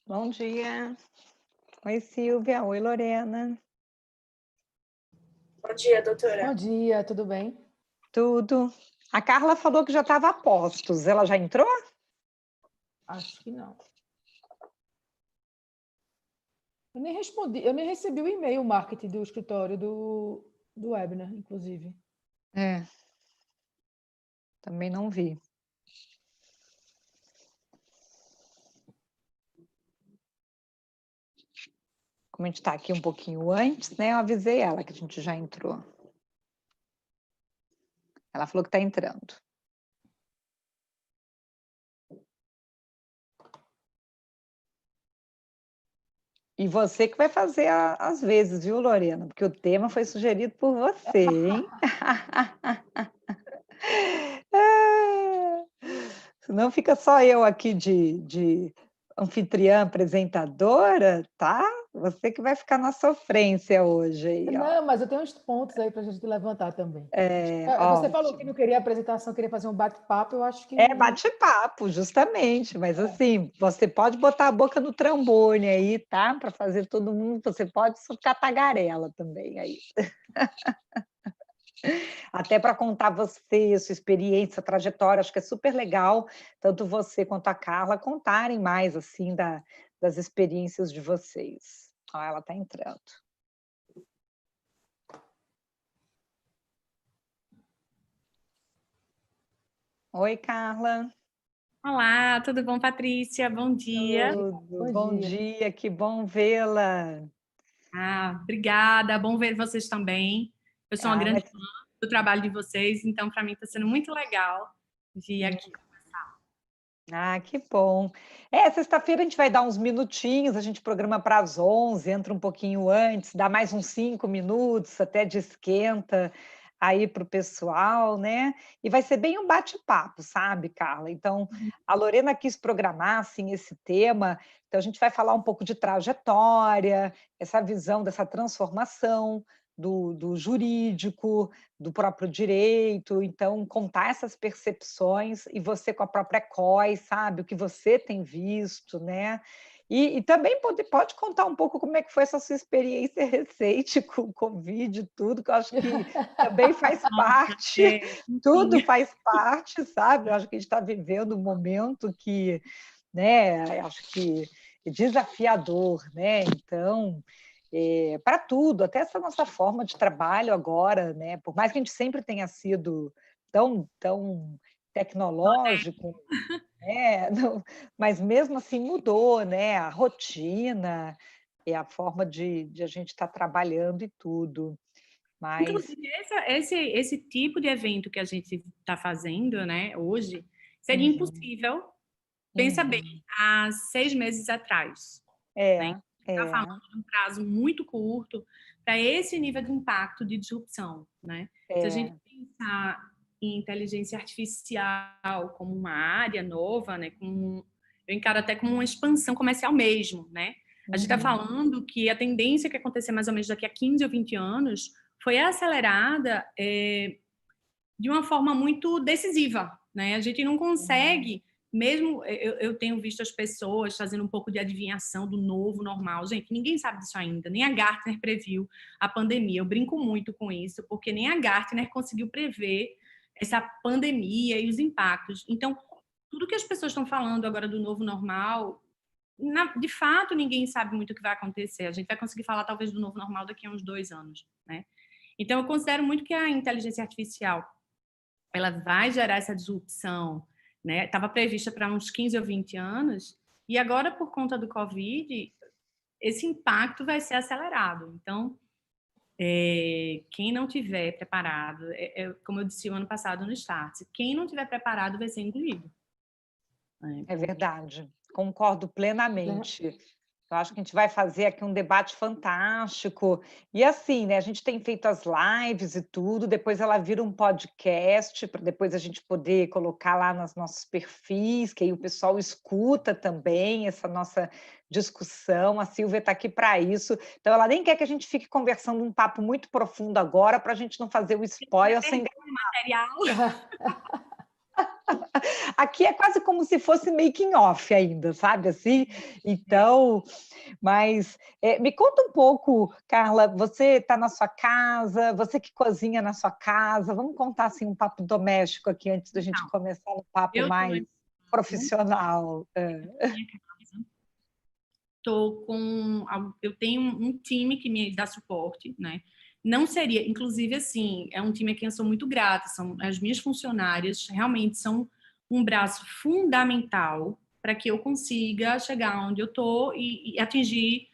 Bom dia. Oi, Silvia. Oi, Lorena. Bom dia, doutora. Bom dia, tudo bem? Tudo. A Carla falou que já estava a postos. Ela já entrou? Acho que não. Eu nem respondi, eu nem recebi o e-mail marketing do escritório do Webner, inclusive. É. Também não vi. Como a gente está aqui um pouquinho antes, né? Eu avisei ela que a gente já entrou. Ela falou que está entrando. E você que vai fazer as vezes, viu, Lorena? Porque o tema foi sugerido por você, hein? Senão fica só eu aqui de anfitriã, apresentadora, tá? Você que vai ficar na sofrência hoje aí, ó. Não, mas eu tenho uns pontos aí para a gente levantar também. Você falou que Ótimo. não queria apresentação, queria fazer um bate-papo, eu acho É que... bate-papo, justamente, mas assim, você pode botar a boca no trombone aí, tá? Para fazer todo mundo, você pode ficar tagarela também aí. Até para contar você, sua experiência, trajetória, acho que é super legal, tanto você quanto a Carla contarem mais assim das experiências de vocês. Ó, ela está entrando. Oi, Carla. Olá, tudo bom, Patrícia? Bom dia. Tudo. Bom Bom dia. dia, que bom vê-la. Obrigada, bom ver vocês também. Eu sou uma Ah, grande mas fã do trabalho de vocês, então para mim está sendo muito legal vir aqui. Que bom. Sexta-feira a gente vai dar uns minutinhos, a gente programa para as 11, entra um pouquinho antes, dá mais uns 5 minutos, até de esquenta aí para o pessoal, né? E vai ser bem um bate-papo, sabe, Carla? Então, a Lorena quis programar, assim, esse tema, então a gente vai falar um pouco de trajetória, essa visão dessa transformação do jurídico, do próprio direito, então contar essas percepções e você com a própria COI, sabe, o que você tem visto, né? E também pode contar um pouco como é que foi essa sua experiência recente com o Covid e tudo, que eu acho que também faz parte, tudo Enfim, faz parte, sabe? Eu acho que a gente está vivendo um momento que, né, acho que é desafiador, né? Então, para tudo, até essa nossa forma de trabalho agora, né? Por mais que a gente sempre tenha sido tão tecnológico, né? Mas mesmo assim mudou, né? A rotina e a forma de a gente estar trabalhando e tudo. Mas inclusive, esse tipo de evento que a gente está fazendo, né, hoje, seria uhum, impossível, pensa bem, uhum. há 6 meses atrás. Né? É, Está falando é, de um prazo muito curto para esse nível de impacto de disrupção, né? Se a gente é. pensar em inteligência artificial como uma área nova, né? Eu encaro até como uma expansão comercial mesmo, né? A gente está Uhum. falando que a tendência que acontecer mais ou menos daqui a 15 ou 20 anos foi acelerada de uma forma muito decisiva, né? A gente não consegue, mesmo eu tenho visto as pessoas fazendo um pouco de adivinhação do novo normal. Gente, ninguém sabe disso ainda. Nem a Gartner previu a pandemia. Eu brinco muito com isso, porque nem a Gartner conseguiu prever essa pandemia e os impactos. Então, tudo que as pessoas estão falando agora do novo normal, de fato, ninguém sabe muito o que vai acontecer. A gente vai conseguir falar talvez do novo normal daqui a uns 2 anos, né? Então, eu considero muito que a inteligência artificial ela vai gerar essa disrupção, né? Estava prevista para uns 15 ou 20 anos, e agora, por conta do Covid, esse impacto vai ser acelerado. Então, quem não tiver preparado, como eu disse o ano passado no Start, quem não tiver preparado vai ser engolido. Né? É verdade, concordo plenamente. Eu acho que a gente vai fazer aqui um debate fantástico. E assim, né? A gente tem feito as lives e tudo, depois ela vira um podcast, para depois a gente poder colocar lá nos nossos perfis, que aí o pessoal escuta também essa nossa discussão. A Silvia está aqui para isso. Então, ela nem quer que a gente fique conversando um papo muito profundo agora, para a gente não fazer o spoiler sem Material. Aqui é quase como se fosse making off ainda, sabe assim? Então, mas me conta um pouco, Carla, você está na sua casa, você que cozinha na sua casa, vamos contar assim um papo doméstico aqui antes da gente Não, começar um papo eu mais profissional. eu tenho um time que me dá suporte, né? Não seria, inclusive, assim, é um time a quem eu sou muito grata, são as minhas funcionárias, realmente são um braço fundamental para que eu consiga chegar onde eu estou e atingir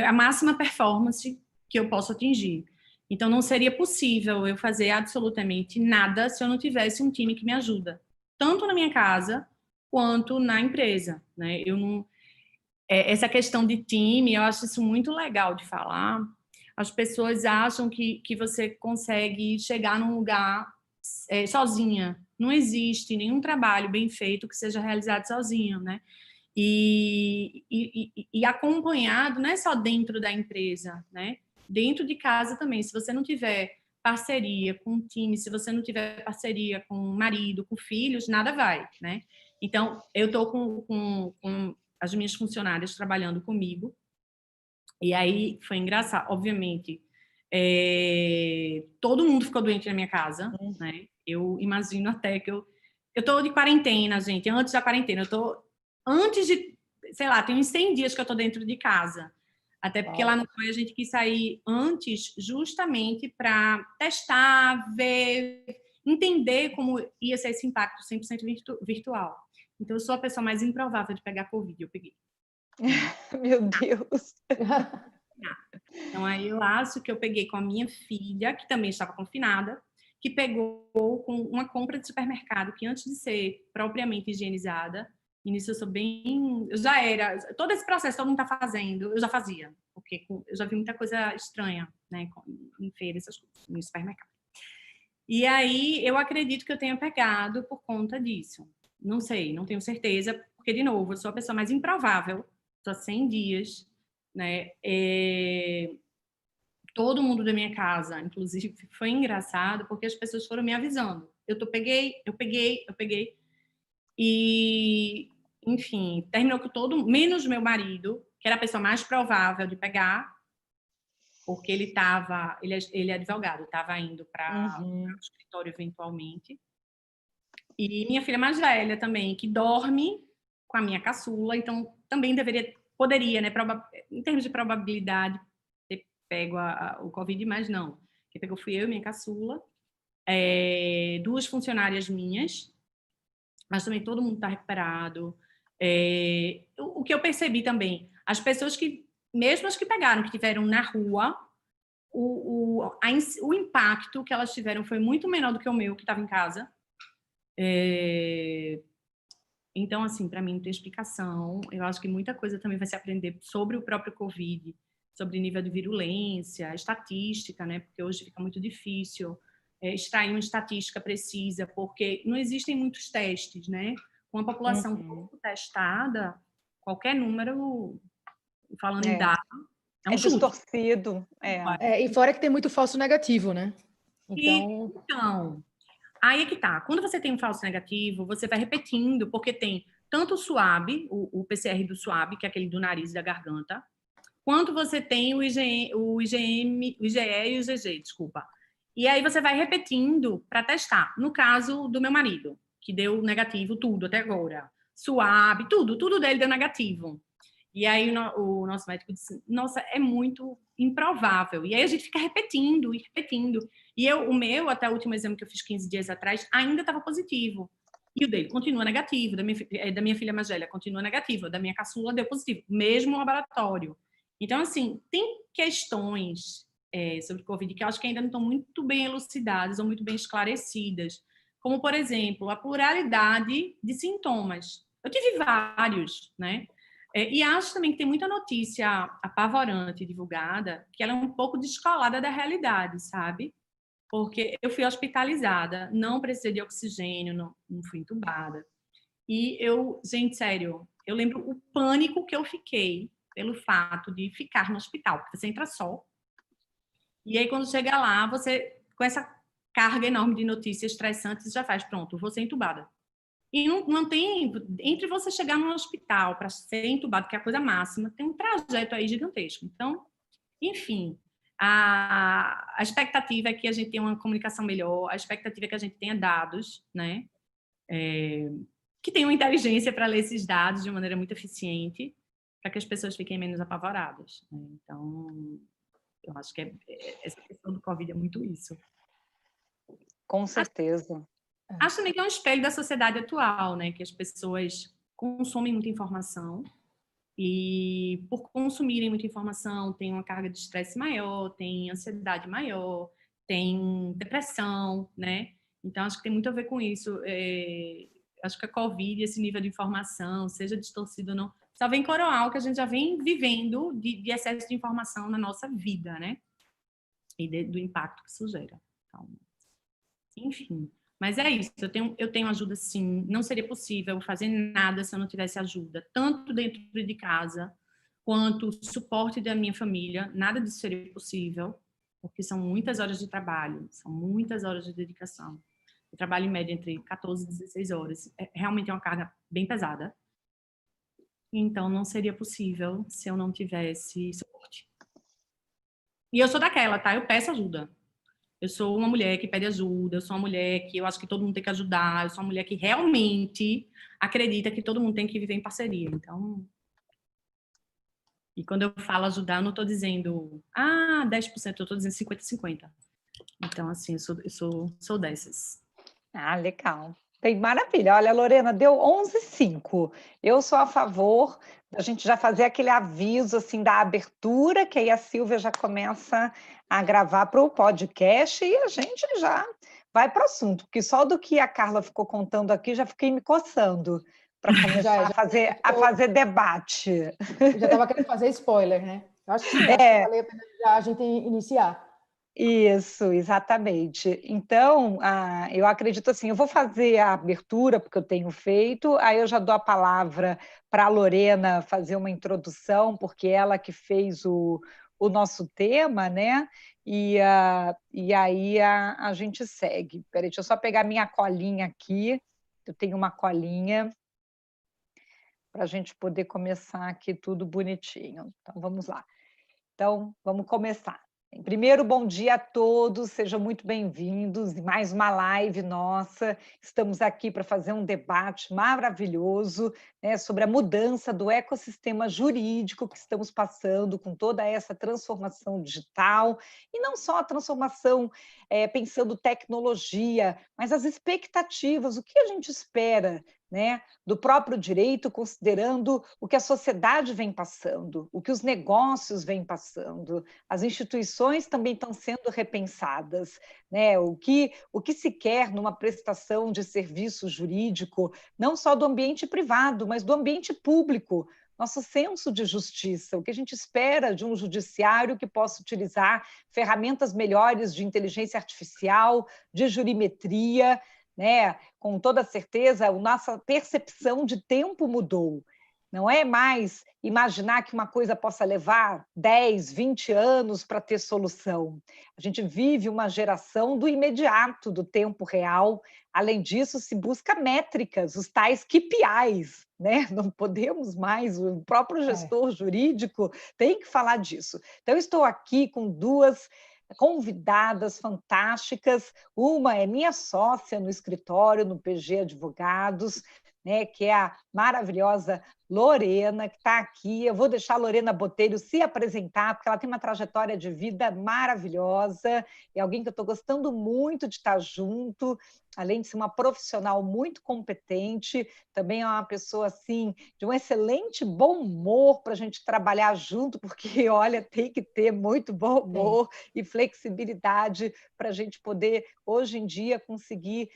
a máxima performance que eu posso atingir. Então, não seria possível eu fazer absolutamente nada se eu não tivesse um time que me ajuda, tanto na minha casa quanto na empresa, né? Eu não essa questão de time, eu acho isso muito legal de falar. As pessoas acham que você consegue chegar num lugar sozinha. Não existe nenhum trabalho bem feito que seja realizado sozinho, né? E acompanhado, não é só dentro da empresa, né? Dentro de casa também. Se você não tiver parceria com o time, se você não tiver parceria com o marido, com filhos, nada vai, né? Então, eu estou com as minhas funcionárias trabalhando comigo. E aí foi engraçado, obviamente. Todo mundo ficou doente na minha casa, né? Eu imagino até que eu tô de quarentena, gente, antes da quarentena. Antes de, sei lá, tem uns 100 dias que eu tô dentro de casa. Até porque lá no COI a gente quis sair antes, justamente para testar, ver, entender como ia ser esse impacto 100% virtual. Então, eu sou a pessoa mais improvável de pegar Covid, eu peguei. Meu Deus! Então, aí eu acho que eu peguei com a minha filha, que também estava confinada, que pegou com uma compra de supermercado, que antes de ser propriamente higienizada, e nisso eu sou bem... Eu já era... Todo esse processo que todo mundo está fazendo, eu já fazia, porque eu já vi muita coisa estranha, né, em feira, essas coisas, no supermercado. E aí, eu acredito que eu tenha pegado por conta disso. Não sei, não tenho certeza, porque, de novo, eu sou a pessoa mais improvável, estou há 100 dias, né? Todo mundo da minha casa, inclusive, foi engraçado, porque as pessoas foram me avisando. Eu peguei. E, enfim, terminou com todo, menos meu marido, que era a pessoa mais provável de pegar, porque ele é advogado, estava indo para o escritório eventualmente. E minha filha mais velha também, que dorme com a minha caçula, então também poderia, né, em termos de probabilidade, ter pego o Covid, mas não. Quem pegou fui eu e minha caçula, 2 funcionárias minhas, mas também todo mundo está recuperado. O que eu percebi também, as pessoas que, mesmo as que pegaram, que estiveram na rua, o impacto que elas tiveram foi muito menor do que o meu, que estava em casa. Então, assim, para mim não tem explicação. Eu acho que muita coisa também vai se aprender sobre o próprio Covid, sobre nível de virulência, estatística, né? Porque hoje fica muito difícil extrair uma estatística precisa, porque não existem muitos testes, né? Com a população pouco testada, qualquer número, falando em dados, é um chute. Distorcido. E fora que tem muito falso negativo, né? Então, aí é que tá. Quando você tem um falso negativo, você vai repetindo, porque tem tanto o SWAB, o PCR do SWAB, que é aquele do nariz e da garganta, quanto você tem o IgE e o IgG, desculpa. E aí você vai repetindo para testar. No caso do meu marido, que deu negativo tudo até agora. SWAB, tudo dele deu negativo. E aí o nosso médico disse, nossa, é muito improvável. E aí a gente fica repetindo e repetindo. E o meu, até o último exame que eu fiz 15 dias atrás, ainda estava positivo. E o dele continua negativo, da minha filha mais velha continua negativo, da minha caçula deu positivo, mesmo laboratório. Então, assim, tem questões sobre Covid que eu acho que ainda não estão muito bem elucidadas ou muito bem esclarecidas. Como, por exemplo, a pluralidade de sintomas. Eu tive vários, né? E acho também que tem muita notícia apavorante divulgada, que ela é um pouco descolada da realidade, sabe? Porque eu fui hospitalizada, não precisei de oxigênio, não fui entubada. E gente, sério, eu lembro o pânico que eu fiquei pelo fato de ficar no hospital, porque você entra só. E aí, quando chega lá, você, com essa carga enorme de notícias estressantes, já faz, pronto, vou ser entubada. E não tem... Entre você chegar num hospital para ser entubado, que é a coisa máxima, tem um trajeto aí gigantesco. Então, enfim, a expectativa é que a gente tenha uma comunicação melhor, a expectativa é que a gente tenha dados, né? Que tenham inteligência para ler esses dados de uma maneira muito eficiente, para que as pessoas fiquem menos apavoradas, né? Então, eu acho que essa questão do Covid é muito isso. Com certeza. Acho também que é um espelho da sociedade atual, né? Que as pessoas consomem muita informação e, por consumirem muita informação, tem uma carga de estresse maior, tem ansiedade maior, tem depressão, né? Então, acho que tem muito a ver com isso. Acho que a Covid, esse nível de informação, seja distorcido ou não, só vem coroar o que a gente já vem vivendo de excesso de informação na nossa vida, né? E do impacto que isso gera. Então, enfim. Mas é isso, eu tenho ajuda sim. Não seria possível fazer nada se eu não tivesse ajuda, tanto dentro de casa, quanto suporte da minha família. Nada disso seria possível, porque são muitas horas de trabalho, são muitas horas de dedicação. Eu trabalho em média entre 14 e 16 horas. Realmente é uma carga bem pesada. Então, não seria possível se eu não tivesse suporte. E eu sou daquela, tá? Eu peço ajuda. Eu sou uma mulher que pede ajuda, eu sou uma mulher que eu acho que todo mundo tem que ajudar, eu sou uma mulher que realmente acredita que todo mundo tem que viver em parceria. Então, e quando eu falo ajudar, eu não estou dizendo 10%, eu estou dizendo 50-50. Então, assim, eu sou dessas. Legal. Bem, maravilha. Olha, Lorena, deu 11h05. Eu sou a favor da gente já fazer aquele aviso assim da abertura, que aí a Silvia já começa a gravar para o podcast e a gente já vai para o assunto, porque só do que a Carla ficou contando aqui, já fiquei me coçando para começar a fazer debate. Eu já estava querendo fazer spoiler, né? Eu acho que sim, acho que vale a pena já a gente iniciar. Isso, exatamente. Então, eu acredito assim, eu vou fazer a abertura, porque eu tenho feito, aí eu já dou a palavra para a Lorena fazer uma introdução, porque ela que fez o nosso tema, né? E aí a gente segue. Peraí, deixa eu só pegar minha colinha aqui, eu tenho uma colinha para a gente poder começar aqui tudo bonitinho. Então, vamos lá. Então, vamos começar. Primeiro, bom dia a todos, sejam muito bem-vindos em mais uma live nossa. Estamos aqui para fazer um debate maravilhoso, né, sobre a mudança do ecossistema jurídico que estamos passando com toda essa transformação digital, e não só a transformação pensando tecnologia, mas as expectativas, o que a gente espera, né, do próprio direito, considerando o que a sociedade vem passando, o que os negócios vêm passando, as instituições também estão sendo repensadas, né? O que se quer numa prestação de serviço jurídico, não só do ambiente privado, mas do ambiente público, nosso senso de justiça, o que a gente espera de um judiciário que possa utilizar ferramentas melhores de inteligência artificial, de jurimetria, né? Com toda certeza, a nossa percepção de tempo mudou. Não é mais imaginar que uma coisa possa levar 10, 20 anos para ter solução. A gente vive uma geração do imediato, do tempo real. Além disso, se busca métricas, os tais KPIs, né? Não podemos mais, o próprio gestor jurídico tem que falar disso. Então, eu estou aqui com duas convidadas fantásticas. Uma é minha sócia no escritório, no PG Advogados, né, que é a maravilhosa Lorena, que está aqui. Eu vou deixar a Lorena Botelho se apresentar, porque ela tem uma trajetória de vida maravilhosa, é alguém que eu estou gostando muito de estar junto, além de ser uma profissional muito competente, também é uma pessoa assim, de um excelente bom humor para a gente trabalhar junto, porque, olha, tem que ter muito bom humor e flexibilidade para a gente poder, hoje em dia, conseguir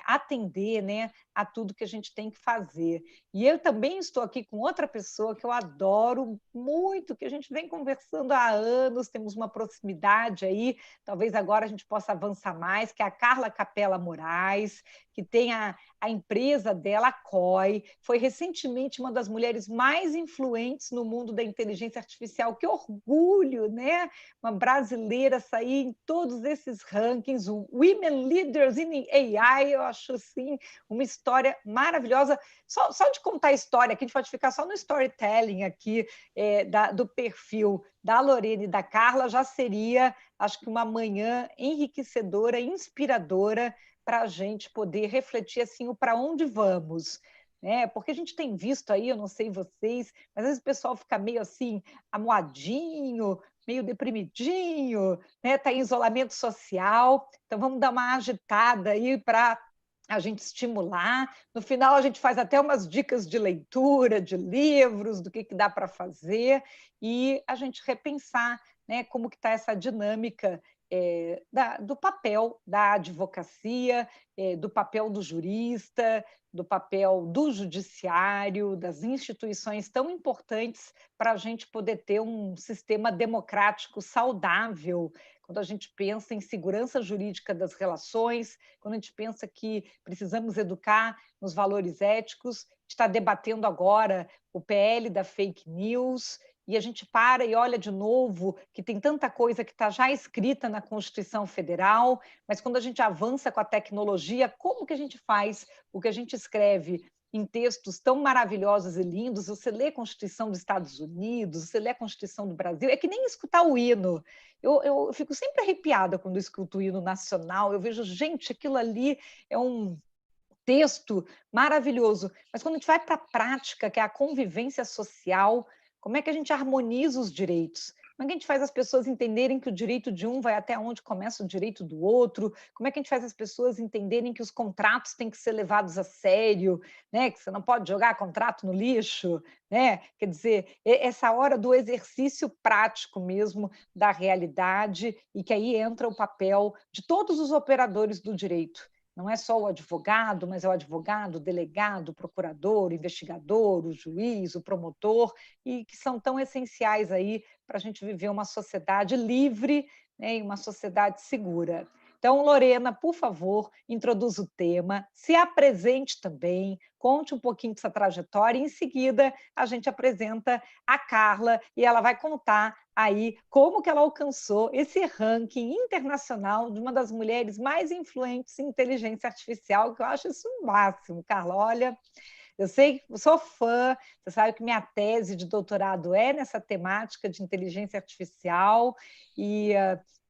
atender, né, a tudo que a gente tem que fazer. E eu também estou estou aqui com outra pessoa que eu adoro muito, que a gente vem conversando há anos, temos uma proximidade aí, talvez agora a gente possa avançar mais, que é a Carla Capella Moraes, que tem a empresa dela, a COI, foi recentemente uma das mulheres mais influentes no mundo da inteligência artificial. Que orgulho, né? Uma brasileira sair em todos esses rankings, o Women Leaders in AI, eu acho assim, uma história maravilhosa. Só de contar a história, aqui a gente pode ficar só no storytelling aqui do perfil da Lorena e da Carla, já seria, acho que uma manhã enriquecedora, inspiradora, para a gente poder refletir assim o para onde vamos, né? Porque a gente tem visto aí, eu não sei vocês, mas às vezes o pessoal fica meio assim amuadinho, meio deprimidinho, né? Está em isolamento social, então vamos dar uma agitada aí para a gente estimular. No final, a gente faz até umas dicas de leitura, de livros, do que dá para fazer, e a gente repensar, né, como que está essa dinâmica do papel da advocacia, do papel do jurista, do papel do judiciário, das instituições tão importantes para a gente poder ter um sistema democrático saudável. Quando a gente pensa em segurança jurídica das relações, quando a gente pensa que precisamos educar nos valores éticos, está debatendo agora o PL da fake news, e a gente para e olha de novo que tem tanta coisa que está já escrita na Constituição Federal, mas quando a gente avança com a tecnologia, como que a gente faz o que a gente escreve em textos tão maravilhosos e lindos? Você lê a Constituição dos Estados Unidos, você lê a Constituição do Brasil, é que nem escutar o hino. Eu fico sempre arrepiada quando escuto o hino nacional, eu vejo, gente, aquilo ali é um texto maravilhoso, mas quando a gente vai para a prática, que é a convivência social, como é que a gente harmoniza os direitos? Como é que a gente faz as pessoas entenderem que o direito de um vai até onde começa o direito do outro? Como é que a gente faz as pessoas entenderem que os contratos têm que ser levados a sério, né? Que você não pode jogar contrato no lixo, né? Quer dizer, essa hora do exercício prático mesmo da realidade, e que aí entra o papel de todos os operadores do direito. Não é só o advogado, mas é o advogado, o delegado, o procurador, o investigador, o juiz, o promotor, e que são tão essenciais aí para a gente viver uma sociedade livre, né, e uma sociedade segura. Então, Lorena, por favor, introduza o tema, se apresente também, conte um pouquinho dessa trajetória e, em seguida, a gente apresenta a Carla e ela vai contar aí como que ela alcançou esse ranking internacional de uma das mulheres mais influentes em inteligência artificial, que eu acho isso o máximo. Carla, olha, eu sei que eu sou fã, você sabe que minha tese de doutorado é nessa temática de inteligência artificial e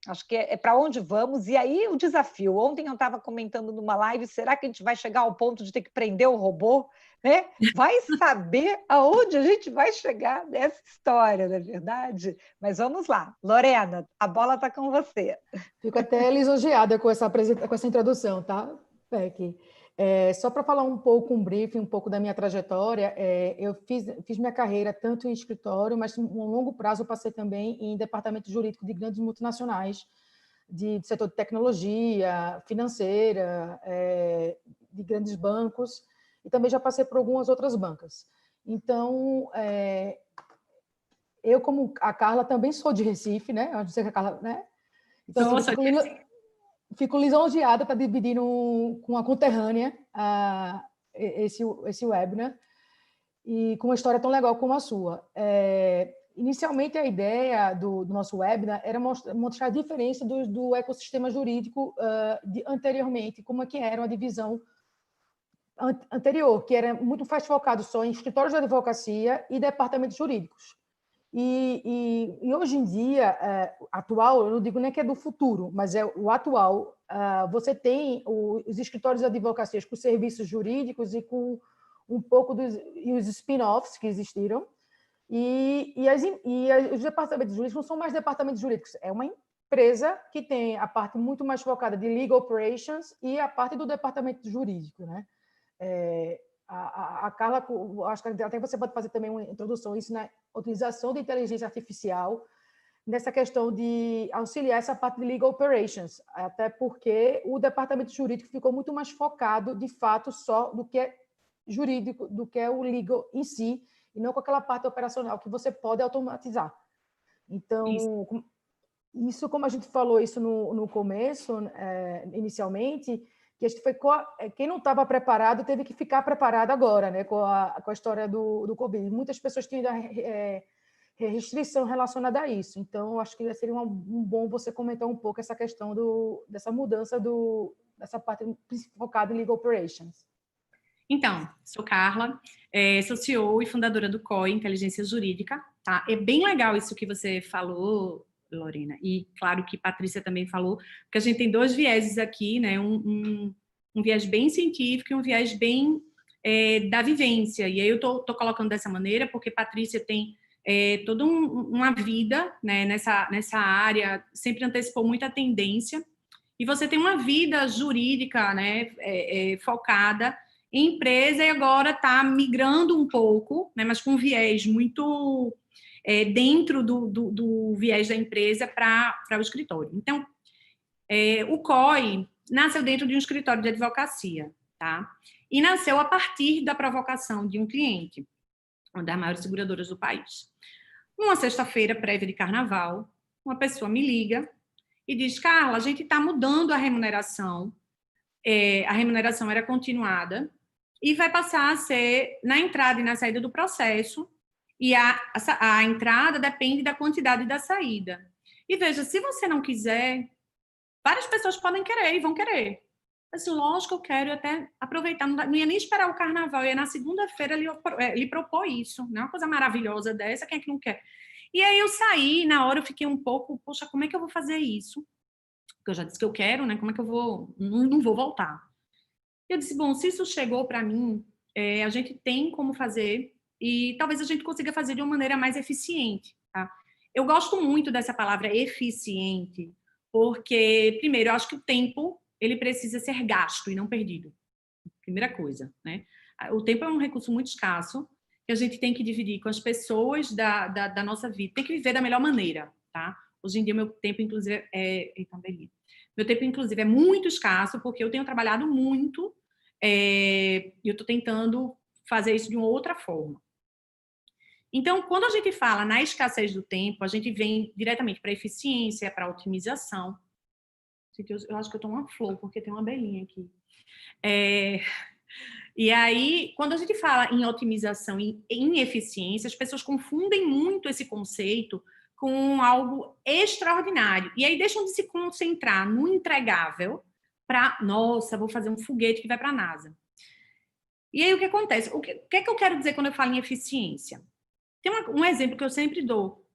acho que é para onde vamos. E aí o desafio, ontem eu estava comentando numa live, será que a gente vai chegar ao ponto de ter que prender o robô? Né? Vai saber aonde a gente vai chegar nessa história, não é verdade? Mas vamos lá. Lorena, a bola está com você. Fico até lisonjeada com essa introdução, tá, Becky? Só para falar um pouco, um briefing, um pouco da minha trajetória, eu fiz minha carreira tanto em escritório, mas em um longo prazo eu passei também em departamento jurídico de grandes multinacionais, de setor de tecnologia, financeira, de grandes bancos, e também já passei por algumas outras bancas. Então, eu, como a Carla, também sou de Recife, né? Eu não sei que a Carla, né? Então, assim, fico lisonjeada para dividir com a conterrânea esse webinar, e com uma história tão legal como a sua. Inicialmente, a ideia do nosso webinar era mostrar a diferença do ecossistema jurídico anteriormente, como é que era uma divisão anterior, que era muito mais focado só em escritórios de advocacia e departamentos jurídicos. E hoje em dia, atual, eu não digo nem que é do futuro, mas é o atual, você tem os escritórios de advocacia com serviços jurídicos e com um pouco e os spin-offs que existiram, e os departamentos jurídicos não são mais departamentos jurídicos, é uma empresa que tem a parte muito mais focada de legal operations e a parte do departamento jurídico, né? A Carla, acho que até você pode fazer também uma introdução isso na utilização de inteligência artificial nessa questão de auxiliar essa parte de legal operations, até porque o departamento jurídico ficou muito mais focado, de fato, só no que é jurídico do que é o legal em si, e não com aquela parte operacional que você pode automatizar. Então, isso como a gente falou isso no começo, inicialmente, que a gente foi quem não estava preparado teve que ficar preparado agora, né, com a história do Covid. Muitas pessoas tinham restrição relacionada a isso. Então, acho que seria um bom você comentar um pouco essa questão dessa mudança dessa parte focada em legal operations. Então, sou Carla, sou CEO e fundadora do COI, Inteligência Jurídica. Tá? É bem legal isso que você falou, Lorena, e claro que Patrícia também falou, porque a gente tem dois vieses aqui, né? Um viés bem científico e um viés bem da vivência. E aí eu tô colocando dessa maneira porque Patrícia tem toda uma vida, né, nessa área, sempre antecipou muita tendência, e você tem uma vida jurídica, né, focada em empresa e agora está migrando um pouco, né, mas com um viés muito dentro do viés da empresa para o escritório. Então, o COI nasceu dentro de um escritório de advocacia, tá? E nasceu a partir da provocação de um cliente, uma das maiores seguradoras do país. Uma sexta-feira prévia de carnaval, uma pessoa me liga e diz: Carla, a gente está mudando a remuneração era continuada e vai passar a ser na entrada e na saída do processo, e a entrada depende da quantidade da saída. E veja, se você não quiser, várias pessoas podem querer e vão querer. Mas, lógico, eu quero até aproveitar, não ia nem esperar o carnaval, ia na segunda-feira ele propor isso, né? Uma coisa maravilhosa dessa, quem é que não quer? E aí eu saí, na hora eu fiquei um pouco, poxa, como é que eu vou fazer isso? Porque eu já disse que eu quero, né? Como é que eu vou? Não vou voltar. Eu disse, bom, se isso chegou para mim, a gente tem como fazer e talvez a gente consiga fazer de uma maneira mais eficiente, tá? Eu gosto muito dessa palavra eficiente, porque, primeiro, eu acho que o tempo ele precisa ser gasto e não perdido. Primeira coisa, né? O tempo é um recurso muito escasso que a gente tem que dividir com as pessoas da nossa vida. Tem que viver da melhor maneira, tá? Hoje em dia, meu tempo, inclusive, meu tempo, inclusive, é muito escasso porque eu tenho trabalhado muito e eu estou tentando fazer isso de uma outra forma. Então, quando a gente fala na escassez do tempo, a gente vem diretamente para a eficiência, para a otimização. Eu acho que eu estou uma flor, porque tem uma abelhinha aqui. E aí, quando a gente fala em otimização e em eficiência, as pessoas confundem muito esse conceito com algo extraordinário. E aí deixam de se concentrar no entregável para, nossa, vou fazer um foguete que vai para a NASA. E aí o que acontece? O que é que eu quero dizer quando eu falo em eficiência? Tem um exemplo que eu sempre dou.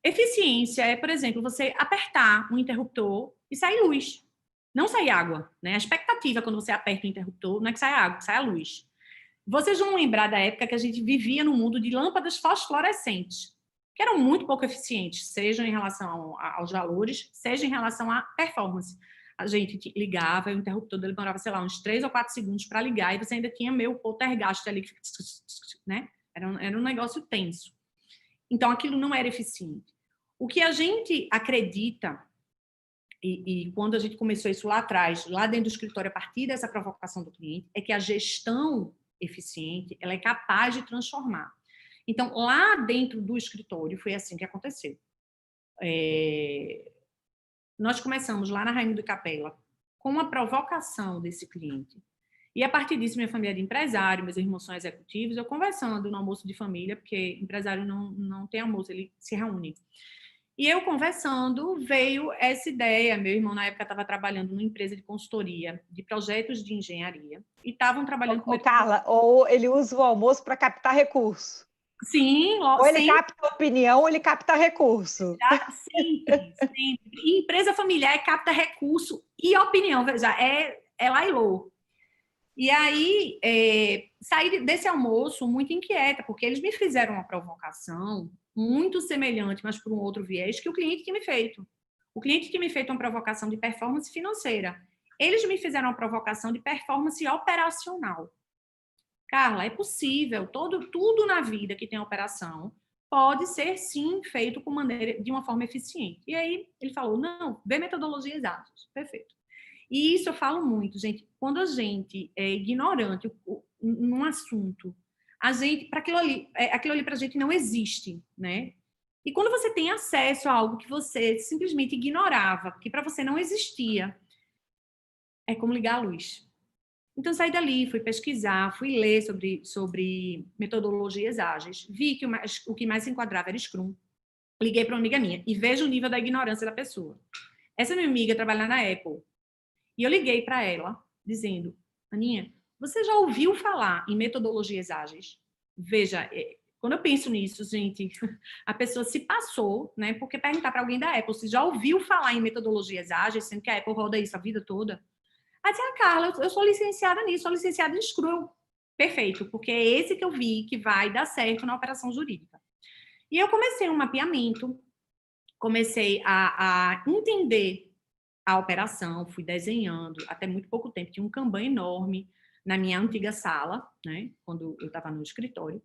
Eficiência é, por exemplo, você apertar um interruptor e sair luz. Não sair água, né? A expectativa quando você aperta o interruptor não é que saia água, que saia luz. Vocês vão lembrar da época que a gente vivia no mundo de lâmpadas fosforescentes, que eram muito pouco eficientes, seja em relação aos valores, seja em relação à performance. A gente ligava, o interruptor demorava, sei lá, uns 3 ou 4 segundos para ligar, e você ainda tinha meio poltergeist ali, né? Era um negócio tenso. Então, aquilo não era eficiente. O que a gente acredita, e quando a gente começou isso lá atrás, lá dentro do escritório, a partir dessa provocação do cliente, é que a gestão eficiente, ela é capaz de transformar. Então, lá dentro do escritório, foi assim que aconteceu. Nós começamos lá na Rainha do Capela com uma provocação desse cliente. E a partir disso, minha família é de empresário, meus irmãos são executivos, eu conversando no almoço de família, porque empresário não tem almoço, ele se reúne. E eu conversando, veio essa ideia. Meu irmão, na época, estava trabalhando numa empresa de consultoria de projetos de engenharia e estavam trabalhando com... Carla, ou ele usa o almoço para captar recurso. Sim, ou ele capta opinião, ou ele capta recurso. Sempre. E empresa familiar capta recurso e opinião, veja, é lá e lô. E aí, saí desse almoço muito inquieta, porque eles me fizeram uma provocação muito semelhante, mas por um outro viés, que o cliente tinha me feito. O cliente tinha me feito uma provocação de performance financeira. Eles me fizeram uma provocação de performance operacional. Carla, é possível, tudo na vida que tem operação pode ser, sim, feito de uma forma eficiente. E aí, ele falou, não, vê metodologias ágeis. Perfeito. E isso eu falo muito, gente. Quando a gente é ignorante, num assunto, para aquilo ali para a gente não existe, né? E quando você tem acesso a algo que você simplesmente ignorava, que para você não existia, é como ligar a luz. Então, saí dali, fui pesquisar, fui ler sobre metodologias ágeis, vi que o que mais se enquadrava era Scrum. Liguei para uma amiga minha e vejo o nível da ignorância da pessoa. Essa minha amiga trabalha na Apple. E eu liguei para ela, dizendo, Aninha, você já ouviu falar em metodologias ágeis? Veja, quando eu penso nisso, gente, a pessoa se passou, né? Porque perguntar para alguém da Apple se já ouviu falar em metodologias ágeis, sendo que a Apple roda isso a vida toda. Aí disse, Carla, eu sou licenciada nisso, sou licenciada em Scrum. Perfeito, porque é esse que eu vi que vai dar certo na operação jurídica. E eu comecei um mapeamento, comecei a entender a operação, fui desenhando, até muito pouco tempo, tinha um Kanban enorme na minha antiga sala, né, quando eu estava no escritório,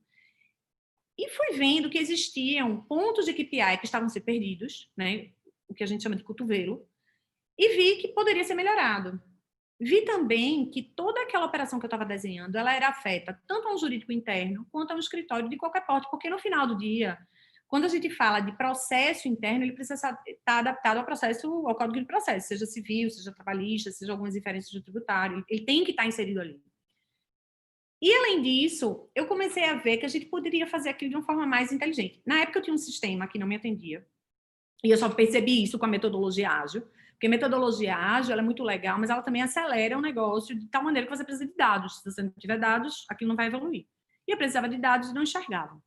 e fui vendo que existiam pontos de KPI que estavam sendo perdidos, né, o que a gente chama de cotovelo, e vi que poderia ser melhorado. Vi também que toda aquela operação que eu estava desenhando, ela era afeta tanto a um jurídico interno quanto a um escritório de qualquer porte, porque no final do dia, quando a gente fala de processo interno, ele precisa estar adaptado ao código de processo, seja civil, seja trabalhista, seja algumas diferenças do tributário, ele tem que estar inserido ali. E, além disso, eu comecei a ver que a gente poderia fazer aquilo de uma forma mais inteligente. Na época, eu tinha um sistema que não me atendia, e eu só percebi isso com a metodologia ágil, porque a metodologia ágil ela é muito legal, mas ela também acelera o negócio de tal maneira que você precisa de dados. Se você não tiver dados, aquilo não vai evoluir. E eu precisava de dados e não enxergava.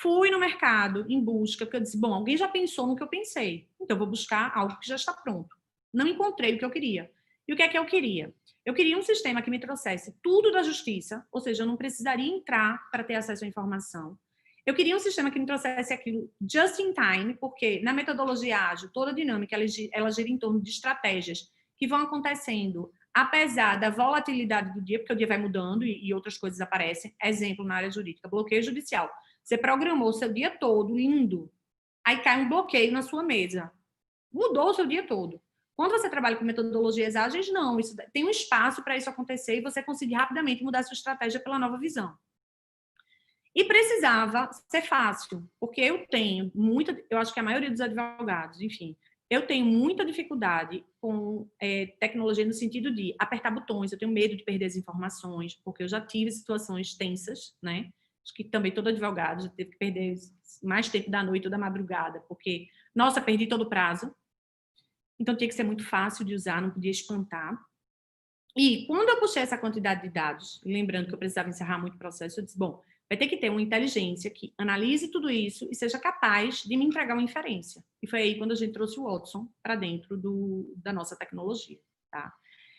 Fui no mercado em busca, porque eu disse, bom, alguém já pensou no que eu pensei, então eu vou buscar algo que já está pronto. Não encontrei o que eu queria. E o que é que eu queria? Eu queria um sistema que me trouxesse tudo da justiça, ou seja, eu não precisaria entrar para ter acesso à informação. Eu queria um sistema que me trouxesse aquilo just in time, porque na metodologia ágil, toda a dinâmica, ela gira em torno de estratégias que vão acontecendo, apesar da volatilidade do dia, porque o dia vai mudando e outras coisas aparecem. Exemplo, na área jurídica, bloqueio judicial. Você programou o seu dia todo, lindo, aí cai um bloqueio na sua mesa. Mudou o seu dia todo. Quando você trabalha com metodologias ágeis, não. Isso, tem um espaço para isso acontecer e você conseguir rapidamente mudar a sua estratégia pela nova visão. E precisava ser fácil, porque eu acho que a maioria dos advogados, enfim, eu tenho muita dificuldade com tecnologia no sentido de apertar botões, eu tenho medo de perder as informações, porque eu já tive situações tensas, né? Acho que também todo advogado já teve que perder mais tempo da noite ou da madrugada, porque, nossa, perdi todo o prazo. Então, tinha que ser muito fácil de usar, não podia espantar. E quando eu puxei essa quantidade de dados, lembrando que eu precisava encerrar muito processo, eu disse, bom, vai ter que ter uma inteligência que analise tudo isso e seja capaz de me entregar uma inferência. E foi aí quando a gente trouxe o Watson para dentro da nossa tecnologia, tá?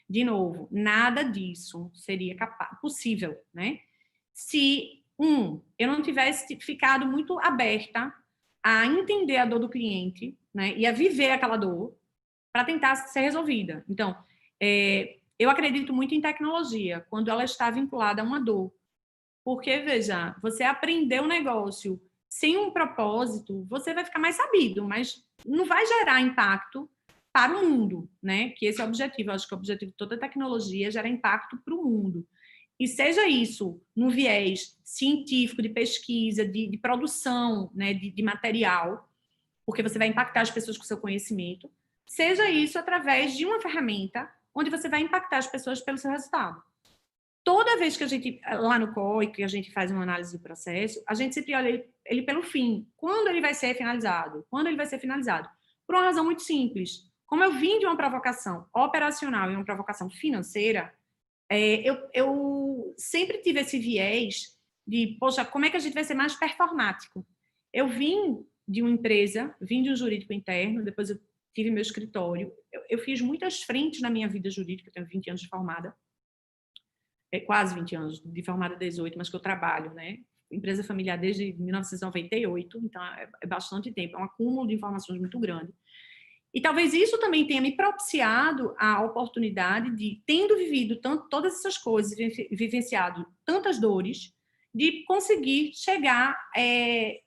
De novo, nada disso seria possível, né? Se, eu não tivesse ficado muito aberta a entender a dor do cliente, né? E a viver aquela dor para tentar ser resolvida. Então, eu acredito muito em tecnologia, quando ela está vinculada a uma dor. Porque, veja, você aprender um negócio sem um propósito, você vai ficar mais sabido, mas não vai gerar impacto para o mundo, né? Que esse é o objetivo. Eu acho que o objetivo de toda tecnologia é gerar impacto para o mundo. E seja isso no viés científico, de pesquisa, de produção, né, de material, porque você vai impactar as pessoas com o seu conhecimento, seja isso através de uma ferramenta onde você vai impactar as pessoas pelo seu resultado. Toda vez que a gente, lá no COI, que a gente faz uma análise do processo, a gente sempre olha ele pelo fim. Quando ele vai ser finalizado? Quando ele vai ser finalizado? Por uma razão muito simples. Como eu vim de uma provocação operacional e uma provocação financeira, eu sempre tive esse viés de, poxa, como é que a gente vai ser mais performático? Eu vim de uma empresa, vim de um jurídico interno, depois eu tive meu escritório. Eu fiz muitas frentes na minha vida jurídica, eu tenho 20 anos de formada, quase 20 anos, de formada 18, mas que eu trabalho, né? Empresa familiar desde 1998, então é bastante tempo, é um acúmulo de informações muito grande. E talvez isso também tenha me propiciado a oportunidade de, tendo vivido todas essas coisas, vivenciado tantas dores, de conseguir chegar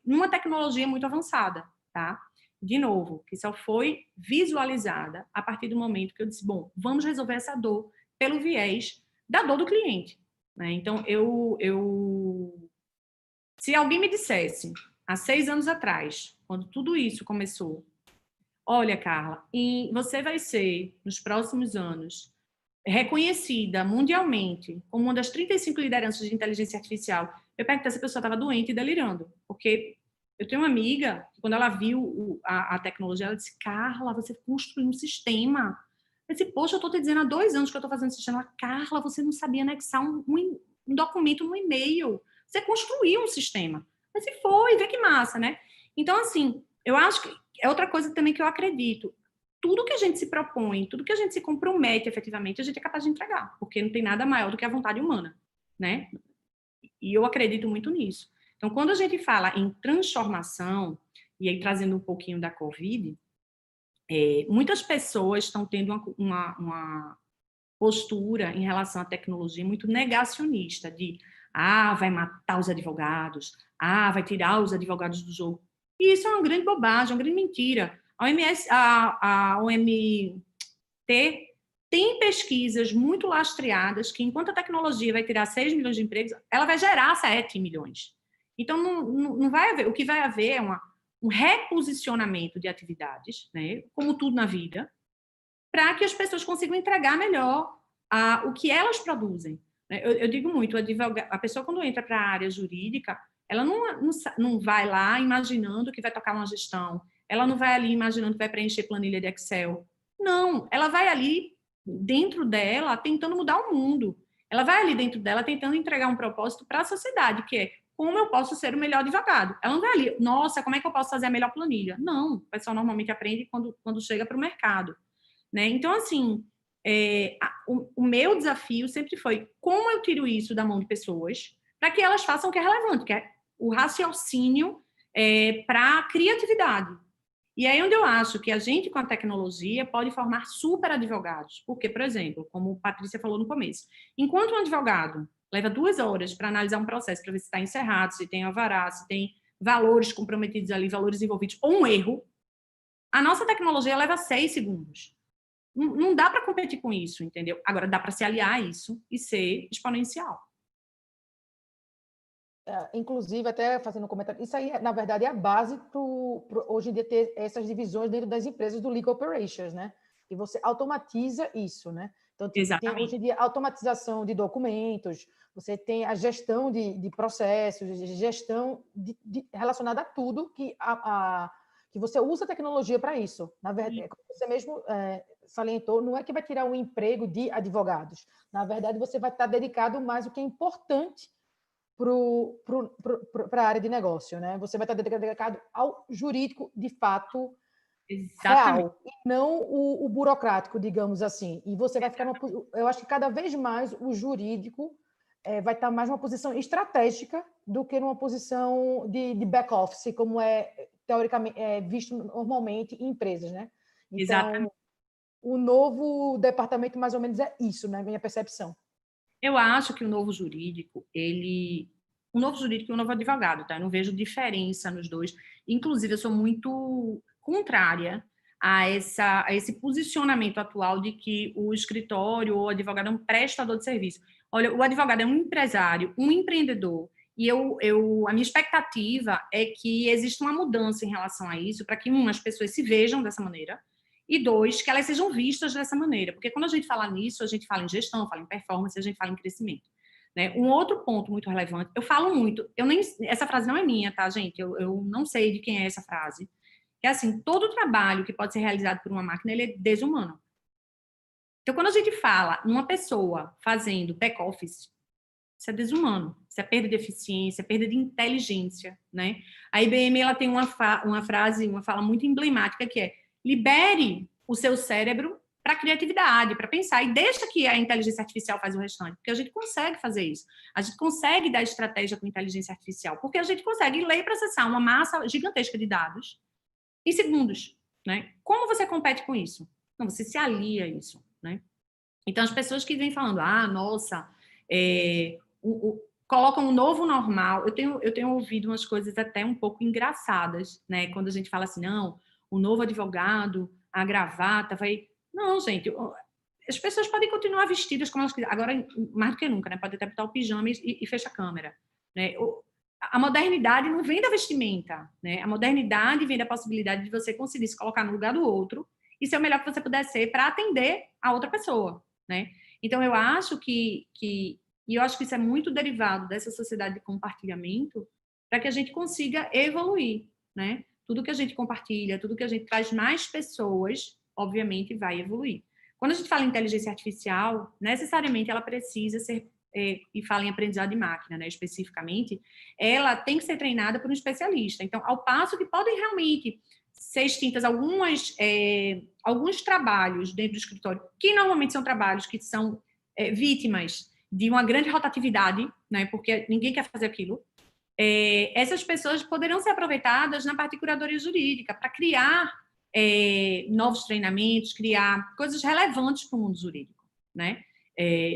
numa tecnologia muito avançada, tá? De novo, que só foi visualizada a partir do momento que eu disse, bom, vamos resolver essa dor pelo viés da dor do cliente. né? Então, se alguém me dissesse, há 6 anos atrás, quando tudo isso começou, olha, Carla, você vai ser, nos próximos anos, reconhecida mundialmente como uma das 35 lideranças de inteligência artificial, eu perguntei se a pessoa estava doente e delirando, porque eu tenho uma amiga que, quando ela viu a tecnologia, ela disse, Carla, você construiu um sistema. Eu disse, poxa, eu estou te dizendo há 2 anos que eu estou fazendo esse sistema. Ela, Carla, você não sabia anexar um documento no e-mail. Você construiu um sistema. Mas se foi, vê que massa, né? Então, assim, eu acho que é outra coisa também que eu acredito. Tudo que a gente se propõe, tudo que a gente se compromete efetivamente, a gente é capaz de entregar, porque não tem nada maior do que a vontade humana, né? E eu acredito muito nisso. Então, quando a gente fala em transformação, e aí trazendo um pouquinho da Covid, muitas pessoas estão tendo uma postura em relação à tecnologia muito negacionista, de vai matar os advogados, vai tirar os advogados do jogo. E isso é uma grande bobagem, uma grande mentira. A OMT tem pesquisas muito lastreadas que, enquanto a tecnologia vai tirar 6 milhões de empregos, ela vai gerar 7 milhões. Então, não vai haver. O que vai haver é um reposicionamento de atividades, né, como tudo na vida, para que as pessoas consigam entregar melhor o que elas produzem. Eu digo muito, a pessoa, quando entra para a área jurídica, ela não vai lá imaginando que vai tocar uma gestão, ela não vai ali imaginando que vai preencher planilha de Excel. Não, ela vai ali dentro dela tentando mudar o mundo. Ela vai ali dentro dela tentando entregar um propósito para a sociedade, que é como eu posso ser o melhor advogado. Ela não vai ali, nossa, como é que eu posso fazer a melhor planilha? Não, o pessoal normalmente aprende quando chega para o mercado, né? Então, assim, o meu desafio sempre foi como eu tiro isso da mão de pessoas para que elas façam o que é relevante, que é o raciocínio para a criatividade. E aí onde eu acho que a gente, com a tecnologia, pode formar super advogados. Porque, por exemplo, como a Patrícia falou no começo, enquanto um advogado leva 2 horas para analisar um processo, para ver se está encerrado, se tem alvará, se tem valores comprometidos ali, valores envolvidos, ou um erro, a nossa tecnologia leva 6 segundos. Não dá para competir com isso, entendeu? Agora, dá para se aliar a isso e ser exponencial. Inclusive, até fazendo um comentário, isso aí, na verdade, é a base para hoje em dia ter essas divisões dentro das empresas do Legal Operations, né? E você automatiza isso, né? Então, tem hoje em dia automatização de documentos, você tem a gestão de processos, gestão relacionada a tudo que você usa a tecnologia para isso. Na verdade, como você mesmo salientou, não é que vai tirar o emprego de advogados. Na verdade, você vai estar dedicado mais ao que é importante para a área de negócio, né? Você vai estar dedicado ao jurídico de fato real, e não o burocrático, digamos assim. E você vai ficar eu acho que cada vez mais o jurídico vai estar mais numa posição estratégica do que numa posição de back office, como é teoricamente visto normalmente em empresas, né? Então, exatamente. O novo departamento mais ou menos é isso, né? Minha percepção. Eu acho que o novo jurídico e o novo advogado, tá? Eu não vejo diferença nos dois. Inclusive, eu sou muito contrária a esse posicionamento atual de que o escritório ou o advogado é um prestador de serviço. Olha, o advogado é um empresário, um empreendedor, e a minha expectativa é que exista uma mudança em relação a isso, para que, as pessoas se vejam dessa maneira, e 2, que elas sejam vistas dessa maneira. Porque quando a gente fala nisso, a gente fala em gestão, fala em performance, a gente fala em crescimento. Né? Um outro ponto muito relevante, eu falo muito, essa frase não é minha, tá, gente? Eu não sei de quem é essa frase. É assim, todo trabalho que pode ser realizado por uma máquina, ele é desumano. Então, quando a gente fala numa pessoa fazendo back-office, isso é desumano. Isso é perda de eficiência, perda de inteligência, né? A IBM, ela tem uma fala muito emblemática que é: libere o seu cérebro para a criatividade, para pensar, e deixa que a inteligência artificial faz o restante, porque a gente consegue fazer isso. A gente consegue dar estratégia com inteligência artificial, porque a gente consegue ler e processar uma massa gigantesca de dados em segundos, né? Como você compete com isso? Não, você se alia a isso, né? Então, as pessoas que vêm falando, nossa, colocam um novo normal. Eu tenho ouvido umas coisas até um pouco engraçadas, né? Quando a gente fala assim, não, o novo advogado, a gravata vai... Não, gente, as pessoas podem continuar vestidas como elas quiserem. Agora, mais do que nunca, né? Pode até botar o pijama e fecha a câmera, né? A modernidade não vem da vestimenta, né? A modernidade vem da possibilidade de você conseguir se colocar no lugar do outro e ser o melhor que você puder ser para atender a outra pessoa, né? Então, eu acho e eu acho que isso é muito derivado dessa sociedade de compartilhamento para que a gente consiga evoluir, né? Tudo que a gente compartilha, tudo que a gente traz mais pessoas, obviamente, vai evoluir. Quando a gente fala em inteligência artificial, necessariamente ela precisa ser, e fala em aprendizado de máquina, né, especificamente, ela tem que ser treinada por um especialista. Então, ao passo que podem realmente ser extintas alguns trabalhos dentro do escritório, que normalmente são trabalhos que são vítimas de uma grande rotatividade, né, porque ninguém quer fazer aquilo, essas pessoas poderão ser aproveitadas na parte de curadoria jurídica para criar novos treinamentos, criar coisas relevantes para o mundo jurídico, né?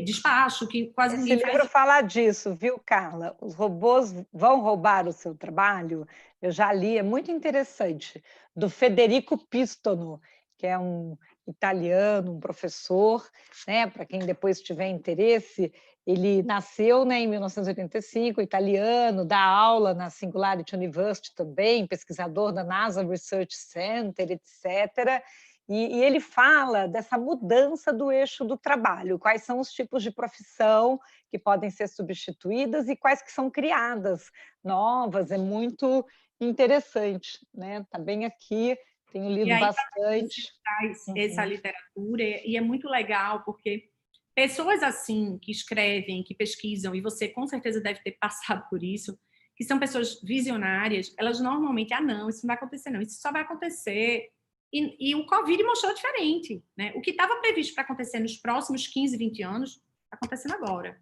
Despacho, que quase Esse ninguém livro faz. fala disso, viu, Carla? Os robôs vão roubar o seu trabalho? Eu já li, é muito interessante, do Federico Pistono, que é um italiano, um professor, né? Para quem depois tiver interesse, ele nasceu, né, em 1985, italiano, dá aula na Singularity University também, pesquisador da NASA Research Center, etc. E ele fala dessa mudança do eixo do trabalho, quais são os tipos de profissão que podem ser substituídas e quais que são criadas novas, é muito interessante, né? Está bem aqui, tenho E lido aí você bastante. traz essa literatura e é muito legal porque pessoas assim que escrevem, que pesquisam, e você com certeza deve ter passado por isso, que são pessoas visionárias, elas normalmente, não, isso não vai acontecer não, isso só vai acontecer. E o Covid mostrou diferente, né? O que estava previsto para acontecer nos próximos 15, 20 anos, está acontecendo agora.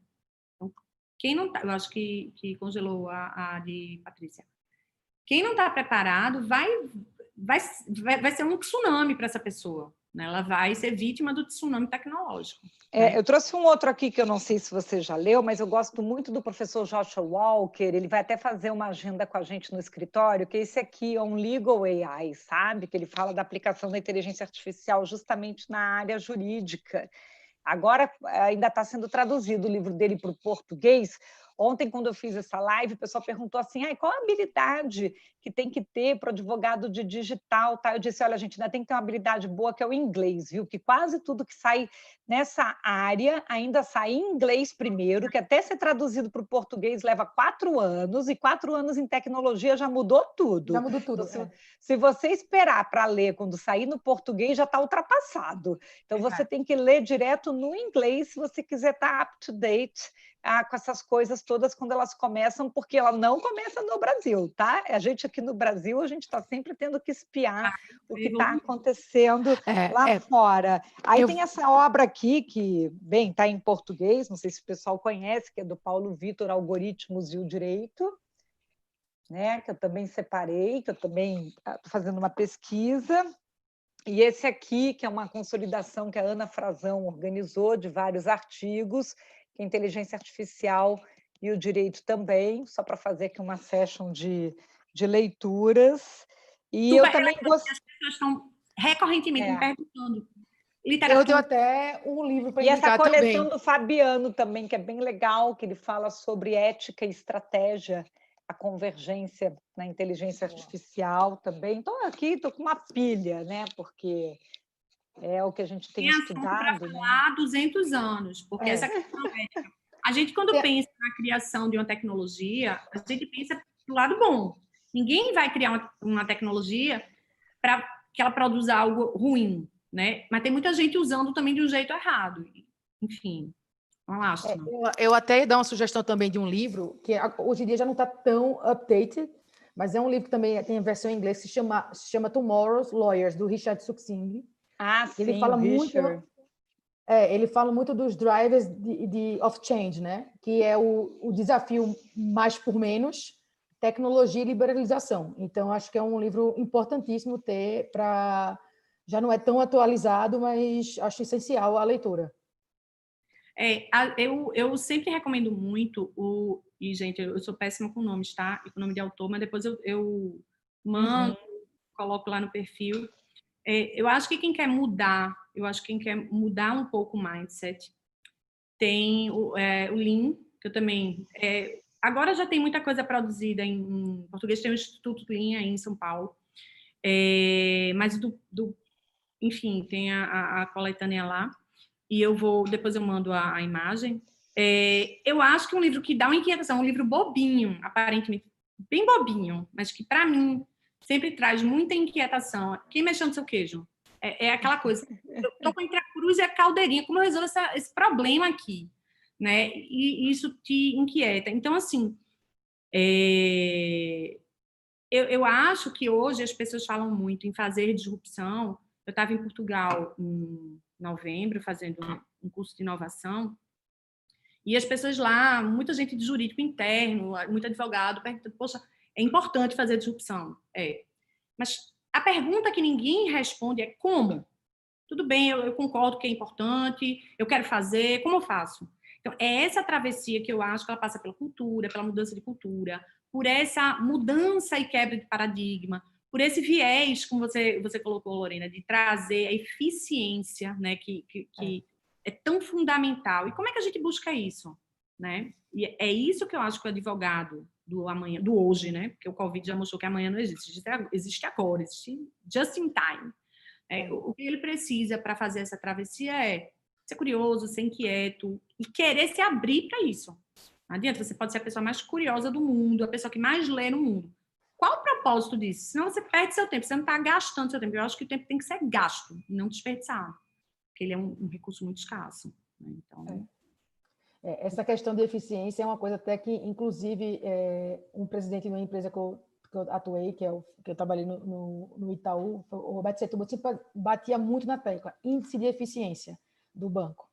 Então, quem não tá, eu acho que congelou a de Patrícia. Quem não está preparado vai ser um tsunami para essa pessoa, né? Ela vai ser vítima do tsunami tecnológico. Né? Eu trouxe um outro aqui que eu não sei se você já leu, mas eu gosto muito do professor Joshua Walker, ele vai até fazer uma agenda com a gente no escritório, que esse aqui é um Legal AI, sabe? Que ele fala da aplicação da inteligência artificial justamente na área jurídica. Agora ainda está sendo traduzido o livro dele para o português. Ontem, quando eu fiz essa live, o pessoal perguntou assim, qual a habilidade que tem que ter para o advogado de digital? Tá? Eu disse, olha, a gente ainda tem que ter uma habilidade boa, que é o inglês, viu? Que quase tudo que sai nessa área ainda sai em inglês primeiro, que até ser traduzido para o português leva 4 anos, e 4 anos em tecnologia já mudou tudo. Já mudou tudo. Então, se você esperar para ler quando sair no português, já está ultrapassado. Então, você tem que ler direto no inglês se você quiser estar up to date com essas coisas todas quando elas começam, porque ela não começa no Brasil, tá? A gente aqui no Brasil, a gente está sempre tendo que espiar o que está acontecendo lá fora. Aí tem essa obra aqui que, bem, está em português, não sei se o pessoal conhece, que é do Paulo Vitor, Algoritmos e o Direito, né? Que eu também separei, que eu também estou fazendo uma pesquisa. E esse aqui, que é uma consolidação que a Ana Frazão organizou de vários artigos, que é inteligência artificial e o direito também, só para fazer aqui uma session de leituras. E super eu também gosto. As pessoas estão recorrentemente me perguntando. Literatura. Eu tenho até um livro para indicar essa coleção também. do Fabiano também, que é bem legal, que ele fala sobre ética e estratégia, a convergência na inteligência artificial também. Então, aqui estou com uma pilha, né? Porque é o que a gente tem estudado. Para falar há 200 anos, porque essa questão ética. A gente, quando pensa na criação de uma tecnologia, a gente pensa do lado bom. Ninguém vai criar uma tecnologia para que ela produza algo ruim, né? Mas tem muita gente usando também de um jeito errado. Enfim, não acho. Eu até ia dar uma sugestão também de um livro, que hoje em dia já não está tão updated, mas é um livro que também tem a versão em inglês, que se chama Tomorrow's Lawyers, do Richard Suxing. Sim, ele fala muito, ele fala muito dos drivers of change, né? Que é o desafio mais por menos, tecnologia e liberalização. Então, acho que é um livro importantíssimo ter para... Já não é tão atualizado, mas acho essencial a leitura. Eu sempre recomendo muito e, gente, eu sou péssima com nomes, tá? E com nome de autor, mas depois eu mando, coloco lá no perfil. Eu acho que quem quer mudar eu acho que quem quer mudar um pouco o mindset, tem o Lean, que eu também... agora já tem muita coisa produzida em português, tem o Instituto Lean aí em São Paulo, mas enfim, tem a coletânea lá, e depois eu mando a imagem. Eu acho que é um livro que dá uma inquietação, um livro bobinho, aparentemente, bem bobinho, mas que, para mim, sempre traz muita inquietação. Quem mexeu no seu queijo? É aquela coisa, eu estou entre a cruz e a caldeirinha, como eu resolvo esse problema aqui? Né? E isso te inquieta. Então, assim, eu acho que hoje as pessoas falam muito em fazer disrupção. Eu estava em Portugal em novembro, fazendo um curso de inovação, e as pessoas lá, muita gente de jurídico interno, muito advogado, perguntando, poxa, é importante fazer disrupção? Mas a pergunta que ninguém responde é como? Tudo bem, eu concordo que é importante, eu quero fazer, como eu faço? Então, é essa travessia que eu acho que ela passa pela cultura, pela mudança de cultura, por essa mudança e quebra de paradigma, por esse viés, como você colocou, Lorena, de trazer a eficiência, né, que é tão fundamental. E como é que a gente busca isso? Né? E é isso que eu acho que o advogado do amanhã, do hoje, né? Porque o Covid já mostrou que amanhã não existe, existe agora, existe just in time. O que ele precisa para fazer essa travessia é ser curioso, ser inquieto e querer se abrir para isso. Não adianta, você pode ser a pessoa mais curiosa do mundo, a pessoa que mais lê no mundo. Qual o propósito disso? Senão você perde seu tempo, você não está gastando seu tempo. Eu acho que o tempo tem que ser gasto, não desperdiçado, porque ele é um recurso muito escasso. Né? Então... Essa questão de eficiência é uma coisa até que, inclusive, um presidente de uma empresa que eu atuei, que eu trabalhei no Itaú, o Roberto Setúbal, sempre batia muito na tecla, índice de eficiência do banco.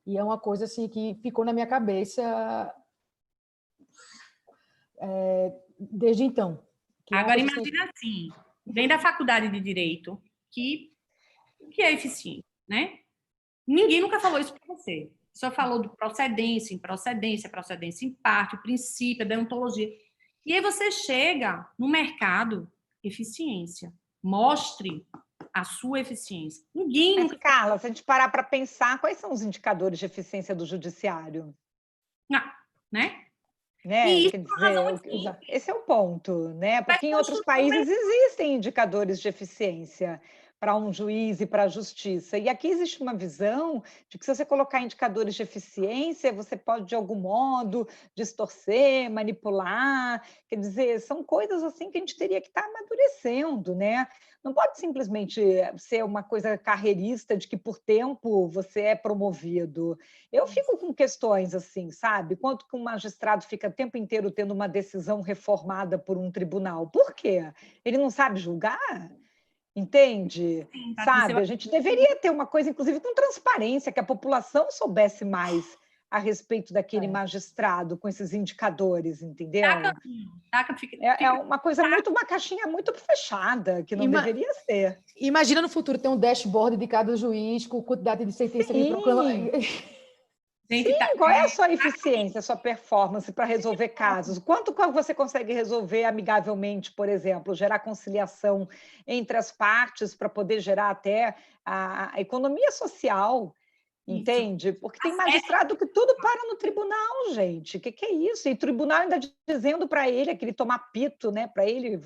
E é uma coisa assim, que ficou na minha cabeça desde então. Agora, imagina assim, vem da faculdade de Direito, que é eficiente, né? Ninguém nunca falou isso para você. Só falou de procedência, improcedência, procedência em parte, o princípio, a deontologia. E aí você chega no mercado, eficiência. Mostre a sua eficiência. Ninguém... Mas, Carla, se a gente parar para pensar, quais são os indicadores de eficiência do judiciário? Não, né? Quer dizer, esse é o ponto, né? Porque em outros países existem indicadores de eficiência para um juiz e para a justiça. E aqui existe uma visão de que se você colocar indicadores de eficiência, você pode, de algum modo, distorcer, manipular. Quer dizer, são coisas assim que a gente teria que estar amadurecendo, né? Não pode simplesmente ser uma coisa carreirista de que, por tempo, você é promovido. Eu fico com questões assim, sabe? Quanto que um magistrado fica o tempo inteiro tendo uma decisão reformada por um tribunal? Por quê? Ele não sabe julgar? Entende? Sim, sabe? A gente deveria ter uma coisa, inclusive, com transparência, que a população soubesse mais a respeito daquele magistrado com esses indicadores, entendeu? É uma coisa uma caixinha muito fechada, que não deveria ser. Imagina no futuro ter um dashboard de cada juiz com quantidade de sentença que ele proclama. Sim, qual é a sua eficiência, a sua performance para resolver casos? Quanto você consegue resolver amigavelmente, por exemplo, gerar conciliação entre as partes para poder gerar até a economia social, entende? Porque tem magistrado que tudo para no tribunal, gente. O que é isso? E o tribunal ainda dizendo para ele, aquele tomar pito, né? Para ele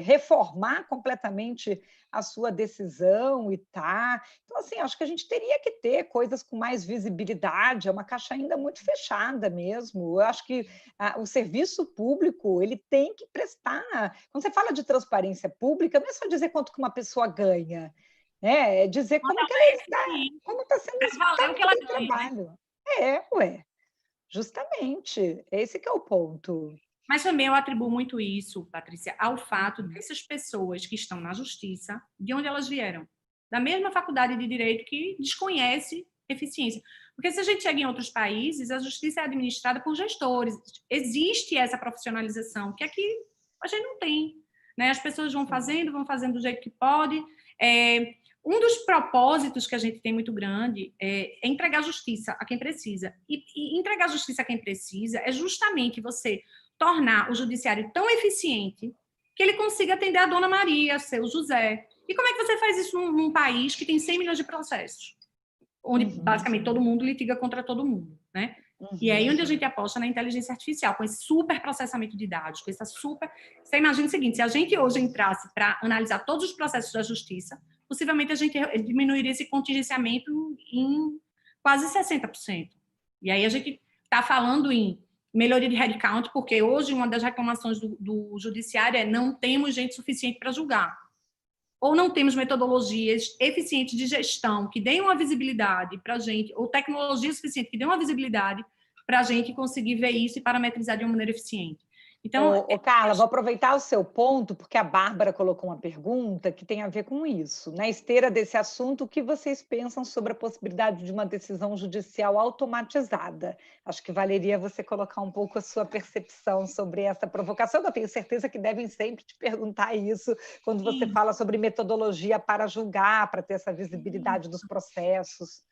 reformar completamente a sua decisão e tá. Então, assim, acho que a gente teria que ter coisas com mais visibilidade, é uma caixa ainda muito fechada mesmo. Eu acho que o serviço público, ele tem que prestar. Quando você fala de transparência pública, não é só dizer quanto que uma pessoa ganha, é dizer como que ela está, como está sendo o trabalho. Justamente, esse que é o ponto. Mas também eu atribuo muito isso, Patrícia, ao fato dessas pessoas que estão na justiça, de onde elas vieram. Da mesma faculdade de direito que desconhece eficiência. Porque se a gente chega em outros países, a justiça é administrada por gestores. Existe essa profissionalização, que aqui a gente não tem. Né? As pessoas vão fazendo do jeito que pode. Um dos propósitos que a gente tem muito grande é entregar justiça a quem precisa. E entregar justiça a quem precisa é justamente você tornar o judiciário tão eficiente que ele consiga atender a Dona Maria, seu José, E como é que você faz isso num país que tem 100 milhões de processos? Onde, basicamente, todo mundo litiga contra todo mundo, né? E é aí onde a gente aposta na inteligência artificial, com esse super processamento de dados, com essa super... Você imagina o seguinte, se a gente hoje entrasse para analisar todos os processos da justiça, possivelmente a gente diminuiria esse contingenciamento em quase 60%. E aí a gente está falando em melhoria de headcount, porque hoje uma das reclamações do judiciário é não temos gente suficiente para julgar. Ou não temos metodologias eficientes de gestão que deem uma visibilidade para a gente, ou tecnologia suficiente que dê uma visibilidade para a gente conseguir ver isso e parametrizar de uma maneira eficiente. Então, Carla, vou aproveitar o seu ponto, porque a Bárbara colocou uma pergunta que tem a ver com isso. Na esteira desse assunto, o que vocês pensam sobre a possibilidade de uma decisão judicial automatizada? Acho que valeria você colocar um pouco a sua percepção sobre essa provocação, eu tenho certeza que devem sempre te perguntar isso quando você fala sobre metodologia para julgar, para ter essa visibilidade dos processos.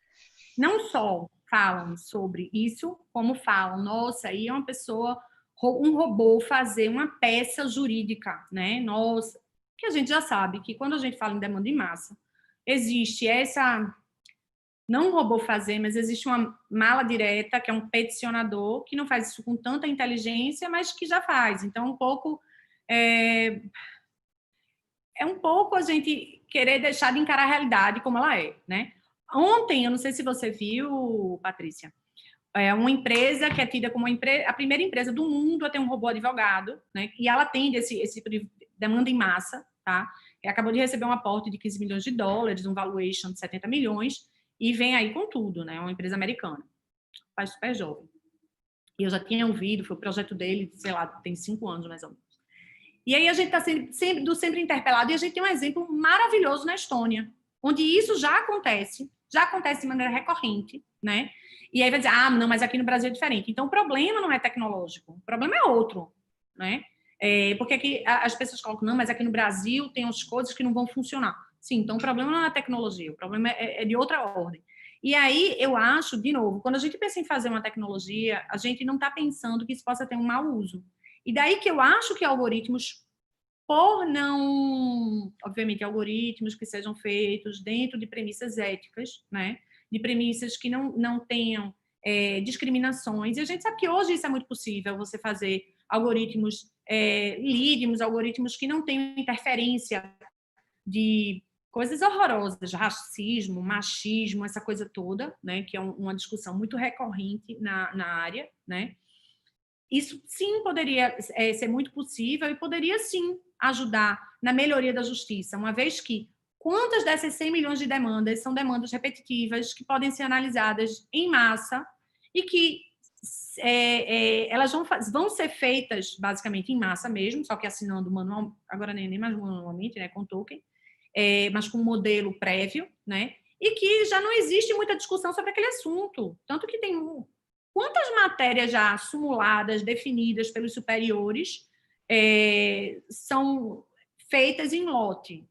Não só falam sobre isso, como falam, nossa, aí é uma pessoa... um robô fazer uma peça jurídica, né? Nossa, que a gente já sabe que quando a gente fala em demanda em massa, existe essa... Não um robô fazer, mas existe uma mala direta, que é um peticionador, que não faz isso com tanta inteligência, mas que já faz. Então, um pouco... É um pouco a gente querer deixar de encarar a realidade como ela é, né? Ontem, eu não sei se você viu, Patrícia, uma empresa que é tida como a primeira empresa do mundo a ter um robô advogado, né? E ela atende esse demanda em massa, tá? E acabou de receber um aporte de 15 milhões de dólares, um valuation de 70 milhões, e vem aí com tudo, né? Uma empresa americana, faz super jovem. E eu já tinha ouvido, foi o projeto dele, sei lá, tem 5 anos mais ou menos. E aí a gente está sempre interpelado, e a gente tem um exemplo maravilhoso na Estônia, onde isso já acontece de maneira recorrente, né? E aí vai dizer, não, mas aqui no Brasil é diferente. Então, o problema não é tecnológico, o problema é outro, né? Porque aqui as pessoas colocam, não, mas aqui no Brasil tem umas coisas que não vão funcionar. Sim, então o problema não é a tecnologia, o problema é de outra ordem. E aí, eu acho, de novo, quando a gente pensa em fazer uma tecnologia, a gente não está pensando que isso possa ter um mau uso. E daí que eu acho que algoritmos, por não... Obviamente, algoritmos que sejam feitos dentro de premissas éticas, né? De premissas que não tenham discriminações. E a gente sabe que hoje isso é muito possível, você fazer algoritmos lídimos, algoritmos que não tenham interferência de coisas horrorosas, racismo, machismo, essa coisa toda, né? Que é uma discussão muito recorrente na área, né? Isso sim poderia ser muito possível e poderia sim ajudar na melhoria da justiça, uma vez que quantas dessas 100 milhões de demandas são demandas repetitivas que podem ser analisadas em massa e que elas vão ser feitas basicamente em massa mesmo, só que assinando manual, agora nem mais manualmente, né, com token, mas com um modelo prévio, né, e que já não existe muita discussão sobre aquele assunto, tanto que tem quantas matérias já simuladas, definidas pelos superiores, são feitas em lote.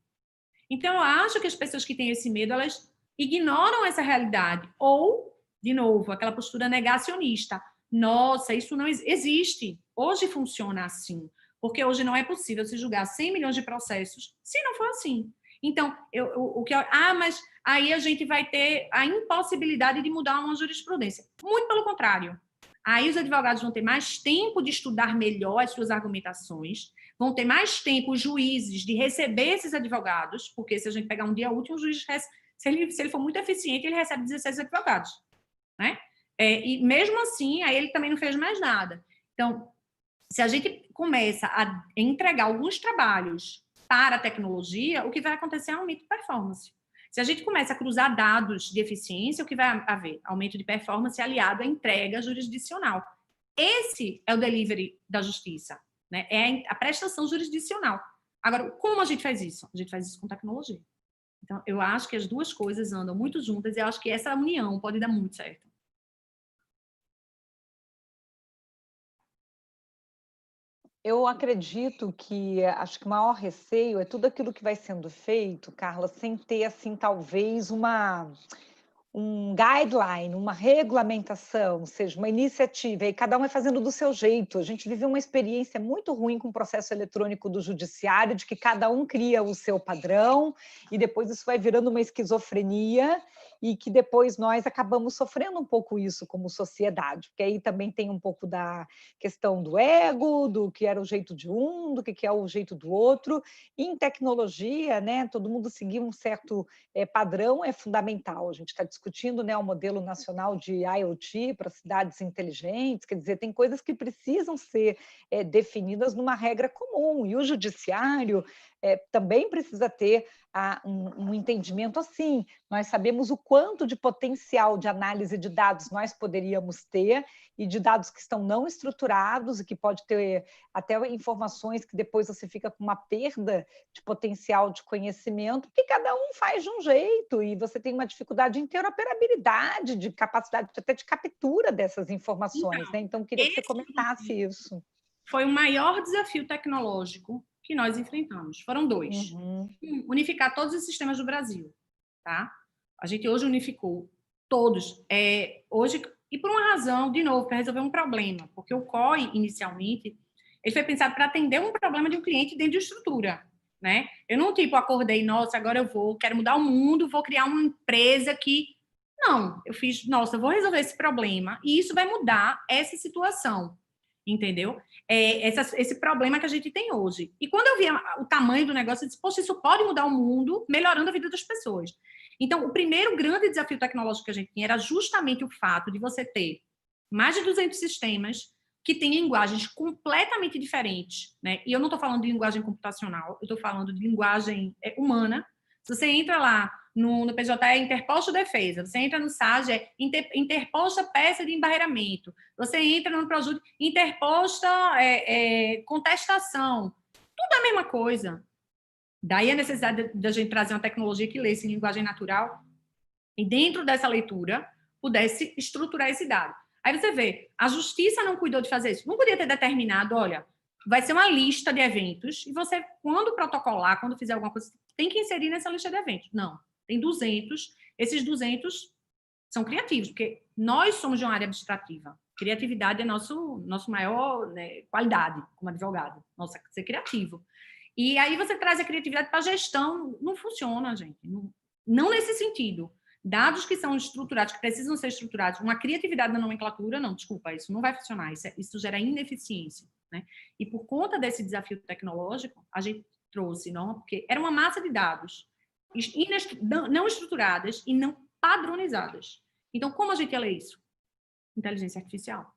Então, eu acho que as pessoas que têm esse medo, elas ignoram essa realidade. Ou, de novo, aquela postura negacionista. Nossa, isso não existe. Hoje funciona assim. Porque hoje não é possível se julgar 100 milhões de processos se não for assim. Então, mas aí a gente vai ter a impossibilidade de mudar uma jurisprudência. Muito pelo contrário. Aí os advogados vão ter mais tempo de estudar melhor as suas argumentações, vão ter mais tempo os juízes de receber esses advogados, porque se a gente pegar um dia útil, o juiz, se ele for muito eficiente, ele recebe 16 advogados, né? E mesmo assim, aí ele também não fez mais nada. Então, se a gente começa a entregar alguns trabalhos para a tecnologia, o que vai acontecer é um aumento de performance. Se a gente começa a cruzar dados de eficiência, o que vai haver? Aumento de performance aliado à entrega jurisdicional. Esse é o delivery da justiça, né? É a prestação jurisdicional. Agora, como a gente faz isso? A gente faz isso com tecnologia. Então, eu acho que as duas coisas andam muito juntas e eu acho que essa união pode dar muito certo. Eu acredito que, acho que o maior receio é tudo aquilo que vai sendo feito, Carla, sem ter, assim, talvez um guideline, uma regulamentação, ou seja, uma iniciativa, e cada um vai fazendo do seu jeito. A gente viveu uma experiência muito ruim com o processo eletrônico do judiciário, de que cada um cria o seu padrão, e depois isso vai virando uma esquizofrenia, e que depois nós acabamos sofrendo um pouco isso como sociedade, porque aí também tem um pouco da questão do ego, do que era o jeito de um, do que é o jeito do outro. E em tecnologia, né, todo mundo seguir um certo padrão é fundamental. A gente está discutindo, né, o modelo nacional de IoT para cidades inteligentes, quer dizer, tem coisas que precisam ser definidas numa regra comum, e o judiciário também precisa ter um entendimento assim. Nós sabemos o quanto de potencial de análise de dados nós poderíamos ter, e de dados que estão não estruturados e que pode ter até informações que depois você fica com uma perda de potencial de conhecimento, porque cada um faz de um jeito e você tem uma dificuldade de interoperabilidade, de capacidade até de captura dessas informações, né? Então, queria que você comentasse isso. Foi o maior desafio tecnológico que nós enfrentamos. Foram dois. Unificar todos os sistemas do Brasil, tá? A gente hoje unificou todos. Hoje, e por uma razão, de novo, para resolver um problema, porque o COI, inicialmente, ele foi pensado para atender um problema de um cliente dentro de estrutura, né? Eu não, acordei, nossa, agora quero mudar o mundo, vou criar uma empresa que... Não, eu fiz, nossa, eu vou resolver esse problema e isso vai mudar essa situação, entendeu? Esse problema que a gente tem hoje. E quando eu vi o tamanho do negócio, eu disse, poxa, isso pode mudar o mundo, melhorando a vida das pessoas. Então, o primeiro grande desafio tecnológico que a gente tinha era justamente o fato de você ter mais de 200 sistemas que têm linguagens completamente diferentes, né? E eu não estou falando de linguagem computacional, eu estou falando de linguagem humana. Se você entra lá no PJ é interposta defesa, você entra no SAG é interposta peça de embarreiramento, você entra no ProJudice, interposta contestação, tudo é a mesma coisa. Daí a necessidade da gente trazer uma tecnologia que lesse em linguagem natural e dentro dessa leitura pudesse estruturar esse dado. Aí você vê, a justiça não cuidou de fazer isso, não podia ter determinado, olha, vai ser uma lista de eventos e você, quando protocolar, quando fizer alguma coisa, tem que inserir nessa lista de eventos. Não, tem 200, esses 200 são criativos, porque nós somos de uma área administrativa. Criatividade é nosso maior, né, qualidade como advogado, nossa, ser criativo. E aí você traz a criatividade para a gestão, não funciona, gente. Não nesse sentido. Dados que são estruturados, que precisam ser estruturados, uma criatividade na nomenclatura, não, desculpa, isso não vai funcionar, isso gera ineficiência, né? E por conta desse desafio tecnológico, a gente trouxe, não, porque era uma massa de dados não estruturadas e não padronizadas. Então, como a gente ia ler isso? Inteligência artificial.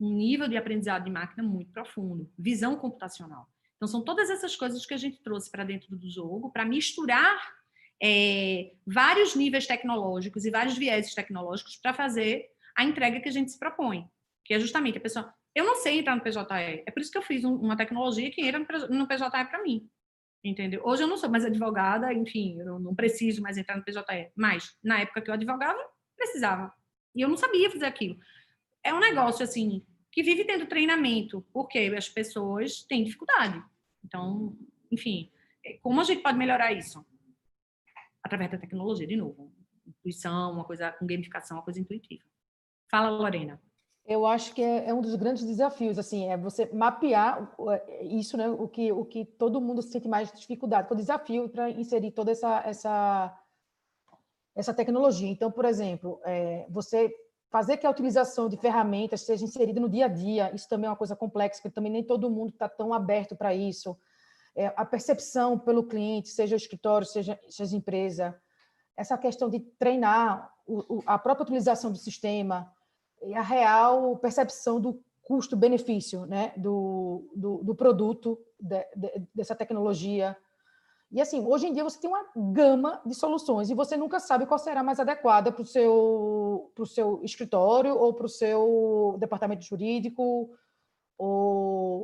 Um nível de aprendizado de máquina muito profundo, visão computacional. Então, são todas essas coisas que a gente trouxe para dentro do jogo, para misturar vários níveis tecnológicos e vários vieses tecnológicos para fazer a entrega que a gente se propõe, que é justamente a pessoa... Eu não sei entrar no PJE, é por isso que eu fiz uma tecnologia que entra no PJE para mim, entendeu? Hoje eu não sou mais advogada, enfim, eu não preciso mais entrar no PJE, mas na época que eu advogava, precisava. E eu não sabia fazer aquilo. É um negócio, assim, que vive tendo treinamento, porque as pessoas têm dificuldade. Então, enfim, como a gente pode melhorar isso? Através da tecnologia, de novo. Intuição, uma coisa com gamificação, uma coisa intuitiva. Fala, Lorena. Eu acho que é um dos grandes desafios, assim, é você mapear isso, né, o que todo mundo sente mais dificuldade, o desafio para inserir toda essa tecnologia. Então, por exemplo, você fazer que a utilização de ferramentas seja inserida no dia a dia, isso também é uma coisa complexa, porque também nem todo mundo está tão aberto para isso. A percepção pelo cliente, seja o escritório, seja a empresa, essa questão de treinar a própria utilização do sistema e a real percepção do custo-benefício, né, do produto, dessa tecnologia. E, assim, hoje em dia você tem uma gama de soluções e você nunca sabe qual será mais adequada para o seu escritório ou para o seu departamento jurídico,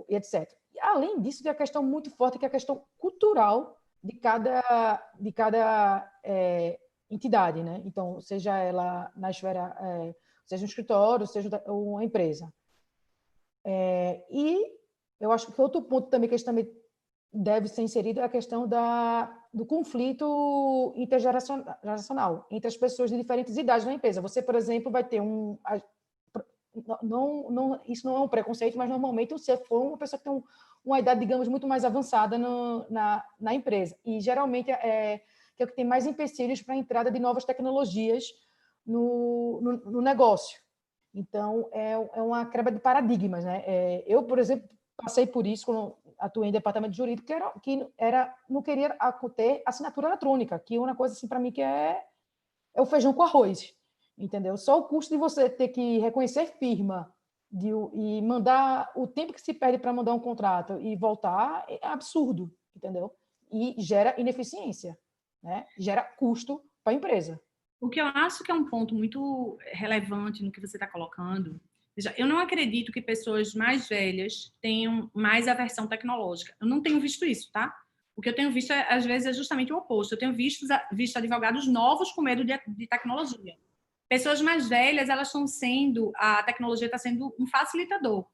e etc. E, além disso, tem a questão muito forte, que é a questão cultural de cada entidade, né? Então, seja ela na esfera, seja um escritório, seja uma empresa. E eu acho que outro ponto também que a gente também deve ser inserido é a questão do conflito intergeracional entre as pessoas de diferentes idades na empresa. Você, por exemplo, vai ter isso não é um preconceito, mas normalmente o CFO é uma pessoa que tem uma idade, digamos, muito mais avançada na empresa. E, geralmente, que é o que tem mais empecilhos para a entrada de novas tecnologias no negócio. Então, é uma quebra de paradigmas, né? Eu, por exemplo, passei por isso quando atuei em departamento jurídico, não queria ter assinatura eletrônica, que é uma coisa, assim, para mim, que é o feijão com arroz, entendeu? Só o custo de você ter que reconhecer firma e mandar o tempo que se perde para mandar um contrato e voltar é absurdo, entendeu? E gera ineficiência, né? Gera custo para a empresa. O que eu acho que é um ponto muito relevante no que você está colocando, eu não acredito que pessoas mais velhas tenham mais aversão tecnológica. Eu não tenho visto isso, tá? O que eu tenho visto, às vezes, é justamente o oposto. Eu tenho visto advogados novos com medo de tecnologia. Pessoas mais velhas, a tecnologia está sendo um facilitador.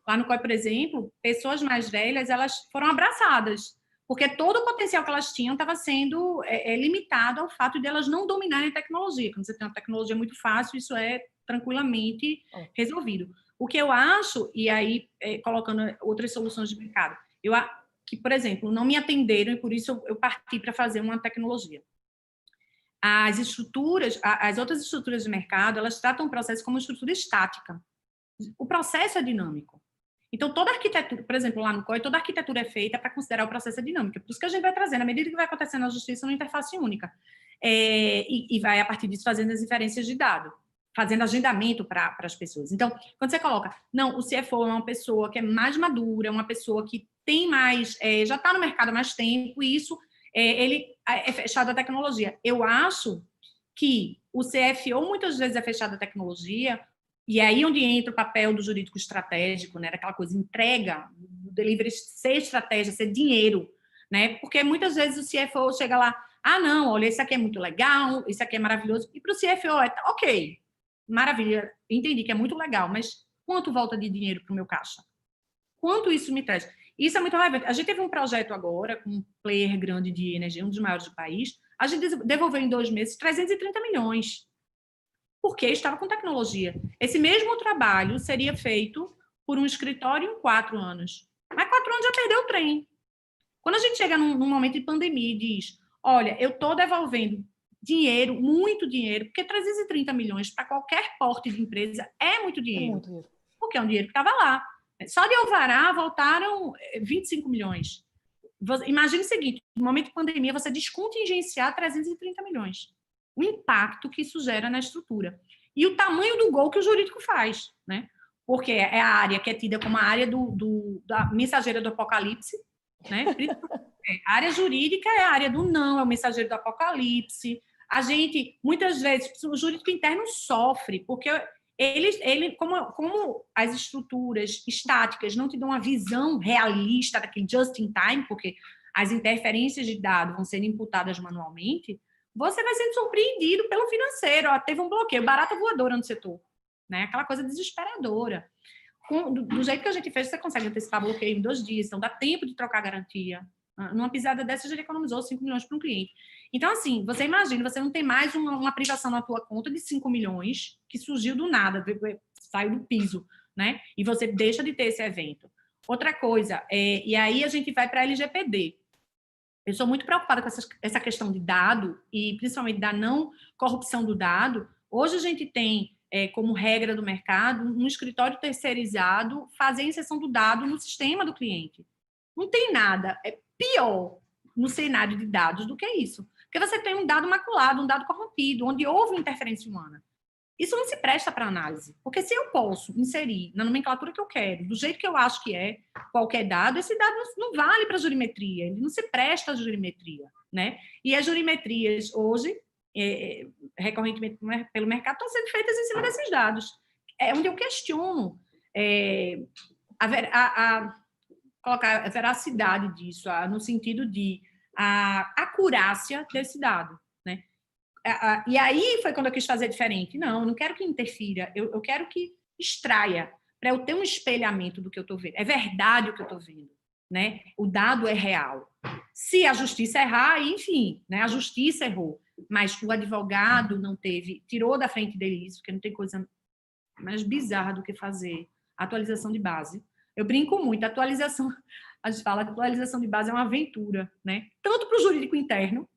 Lá no COI, por exemplo, pessoas mais velhas, elas foram abraçadas, porque todo o potencial que elas tinham estava sendo limitado ao fato de elas não dominarem a tecnologia. Quando você tem uma tecnologia muito fácil, isso é tranquilamente resolvido. O que eu acho, e aí colocando outras soluções de mercado, que, por exemplo, não me atenderam e por isso eu parti para fazer uma tecnologia. As outras estruturas de mercado, elas tratam o processo como estrutura estática. O processo é dinâmico. Então, toda arquitetura, por exemplo, lá no COI, toda arquitetura é feita para considerar o processo dinâmico. Por isso que a gente vai trazendo, à medida que vai acontecendo na justiça, uma interface única. E vai, a partir disso, fazendo as inferências de dado, fazendo agendamento para as pessoas. Então, quando você coloca, não, o CFO é uma pessoa que é mais madura, uma pessoa que tem mais, já está no mercado há mais tempo, e isso, ele é fechado à tecnologia. Eu acho que o CFO, muitas vezes, é fechado à tecnologia, e aí onde entra o papel do jurídico estratégico, né, aquela coisa, entrega, o delivery ser estratégia, ser dinheiro, né, porque muitas vezes o CFO chega lá, não, olha, isso aqui é muito legal, isso aqui é maravilhoso, e para o CFO ok, maravilha, entendi que é muito legal, mas quanto volta de dinheiro para o meu caixa? Quanto isso me traz? Isso é muito relevante. A gente teve um projeto agora, com um player grande de energia, um dos maiores do país, a gente devolveu em 2 meses 330 milhões, porque estava com tecnologia. Esse mesmo trabalho seria feito por um escritório em 4 anos. Mas 4 anos já perdeu o trem. Quando a gente chega num momento de pandemia e diz, olha, eu estou devolvendo dinheiro, muito dinheiro, porque 330 milhões para qualquer porte de empresa é muito dinheiro. É muito dinheiro. Porque é um dinheiro que estava lá. Só de alvará voltaram 25 milhões. Imagine o seguinte, no momento de pandemia, você descontingenciar 330 milhões. O impacto que isso gera na estrutura. E o tamanho do gol que o jurídico faz, né? Porque é a área que é tida como a área da mensageira do apocalipse, né? A área jurídica é a área do não, é o mensageiro do apocalipse. A gente, muitas vezes, o jurídico interno sofre, porque como as estruturas estáticas não te dão uma visão realista daquele just in time, porque as interferências de dados vão sendo imputadas manualmente, você vai sendo surpreendido pelo financeiro. Teve um bloqueio, barata voadora no setor, né? Aquela coisa desesperadora. Do jeito que a gente fez, você consegue antecipar bloqueio em 2 dias, então dá tempo de trocar garantia. Numa pisada dessa, já economizou 5 milhões para um cliente. Então, assim, você imagina, você não tem mais uma privação na tua conta de 5 milhões que surgiu do nada, saiu do piso, né? E você deixa de ter esse evento. Outra coisa, e aí a gente vai para a LGPD. Eu sou muito preocupada com essa questão de dado e principalmente da não corrupção do dado. Hoje a gente tem, como regra do mercado, um escritório terceirizado fazer a inserção do dado no sistema do cliente. Não tem nada pior no cenário de dados do que isso. Porque você tem um dado maculado, um dado corrompido, onde houve interferência humana. Isso não se presta para análise. Porque se eu posso inserir na nomenclatura que eu quero, do jeito que eu acho que é, qualquer dado, esse dado não vale para a jurimetria, ele não se presta à jurimetria, né? E as jurimetrias hoje, recorrentemente pelo mercado, estão sendo feitas em cima desses dados. É onde eu questiono colocar a veracidade disso, no sentido de a acurácia desse dado, né? E aí foi quando eu quis fazer diferente. Não, eu não quero que interfira, eu quero que extraia, para eu ter um espelhamento do que eu estou vendo. É verdade o que eu estou vendo, né? O dado é real. Se a justiça errar, enfim, né? A justiça errou, mas o advogado não teve, tirou da frente dele isso, porque não tem coisa mais bizarra do que fazer atualização de base. Eu brinco muito, a gente fala que atualização de base é uma aventura, né? Tanto para o jurídico interno,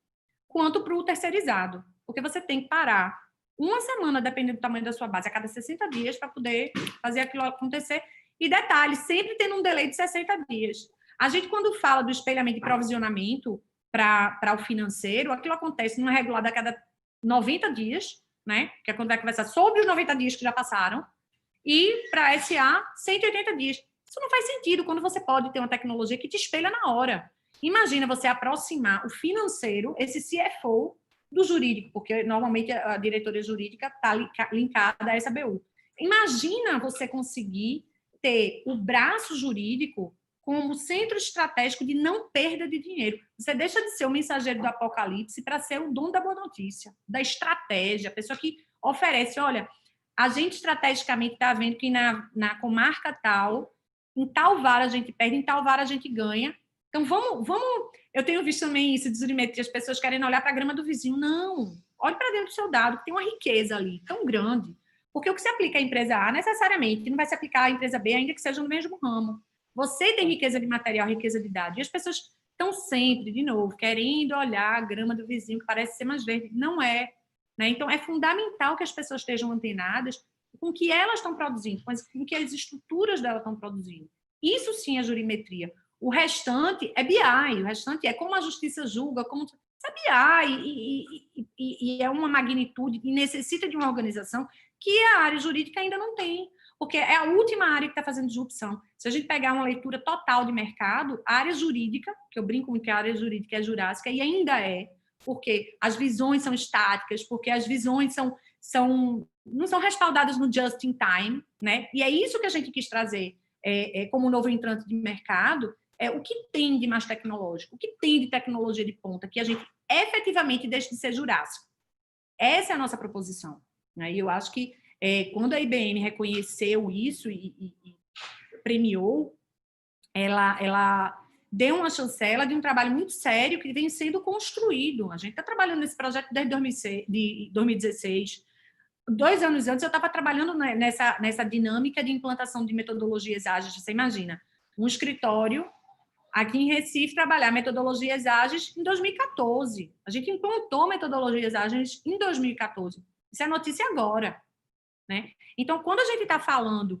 quanto para o terceirizado, porque você tem que parar uma semana, dependendo do tamanho da sua base, a cada 60 dias, para poder fazer aquilo acontecer. E detalhe, sempre tendo um delay de 60 dias. A gente, quando fala do espelhamento e provisionamento para o financeiro, aquilo acontece numa regulada a cada 90 dias, né? Que é quando vai conversar sobre os 90 dias que já passaram, e para a SA, 180 dias. Isso não faz sentido quando você pode ter uma tecnologia que te espelha na hora. Imagina você aproximar o financeiro, esse CFO, do jurídico, porque normalmente a diretoria jurídica está linkada a essa BU. Imagina você conseguir ter o braço jurídico como centro estratégico de não perda de dinheiro. Você deixa de ser o mensageiro do apocalipse para ser o dono da boa notícia, da estratégia, a pessoa que oferece, olha, a gente estrategicamente está vendo que na comarca tal, em tal vara a gente perde, em tal vara a gente ganha. Então, vamos... Eu tenho visto também isso, desurimetria, as pessoas querem olhar para a grama do vizinho. Não, olhe para dentro do seu dado, que tem uma riqueza ali tão grande. Porque o que se aplica à empresa A, necessariamente, não vai se aplicar à empresa B, ainda que seja no mesmo ramo. Você tem riqueza de material, riqueza de dados. E as pessoas estão sempre, de novo, querendo olhar a grama do vizinho, que parece ser mais verde. Não é. Né? Então, é fundamental que as pessoas estejam antenadas com o que elas estão produzindo, com o que as estruturas delas estão produzindo. Isso sim é jurimetria. O restante é BI, o restante é como a justiça julga, como... Isso é BI e é uma magnitude e necessita de uma organização que a área jurídica ainda não tem, porque é a última área que está fazendo disrupção. Se a gente pegar uma leitura total de mercado, a área jurídica, que eu brinco muito que a área jurídica é jurássica, e ainda é, porque as visões são estáticas, porque as visões não são respaldadas no just in time, né? E é isso que a gente quis trazer como novo entrante de mercado, o que tem de mais tecnológico, o que tem de tecnologia de ponta, que a gente efetivamente deixe de ser jurássico. Essa é a nossa proposição. Né? E eu acho que quando a IBM reconheceu isso e premiou, ela deu uma chancela de um trabalho muito sério que vem sendo construído. A gente está trabalhando nesse projeto desde 2016. 2 anos antes, eu estava trabalhando nessa dinâmica de implantação de metodologias ágeis. Você imagina, um escritório aqui em Recife trabalhar metodologias ágeis em 2014. A gente implantou metodologias ágeis em 2014. Isso é notícia agora. Né? Então, quando a gente está falando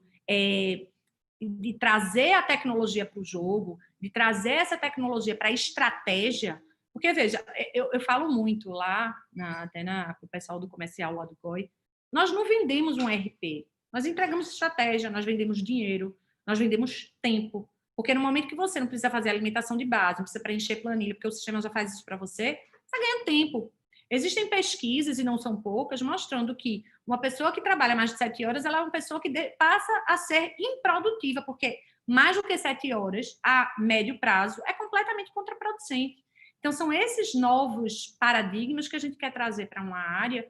de trazer a tecnologia para o jogo, de trazer essa tecnologia para a estratégia, porque, veja, eu falo muito lá, até com o pessoal do comercial lá do COI, nós não vendemos um RP, nós entregamos estratégia, nós vendemos dinheiro, nós vendemos tempo, porque no momento que você não precisa fazer alimentação de base, não precisa preencher planilha, porque o sistema já faz isso para você, você ganha tempo. Existem pesquisas, e não são poucas, mostrando que uma pessoa que trabalha mais de 7 horas, ela é uma pessoa que passa a ser improdutiva, porque mais do que 7 horas, a médio prazo, é completamente contraproducente. Então, são esses novos paradigmas que a gente quer trazer para uma área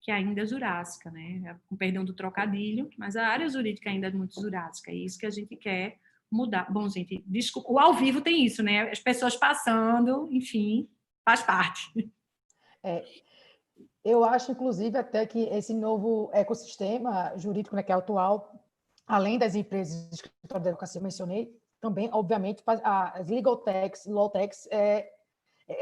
que ainda é jurássica, né? Com perdão do trocadilho, mas a área jurídica ainda é muito jurássica, é isso que a gente quer mudar. Bom, gente, desculpa, o ao vivo tem isso, né? As pessoas passando, enfim, faz parte. Eu acho, inclusive, até que esse novo ecossistema jurídico, né, que é atual, além das empresas de escritório de advocacia que eu mencionei, também, obviamente, as legal techs, law techs,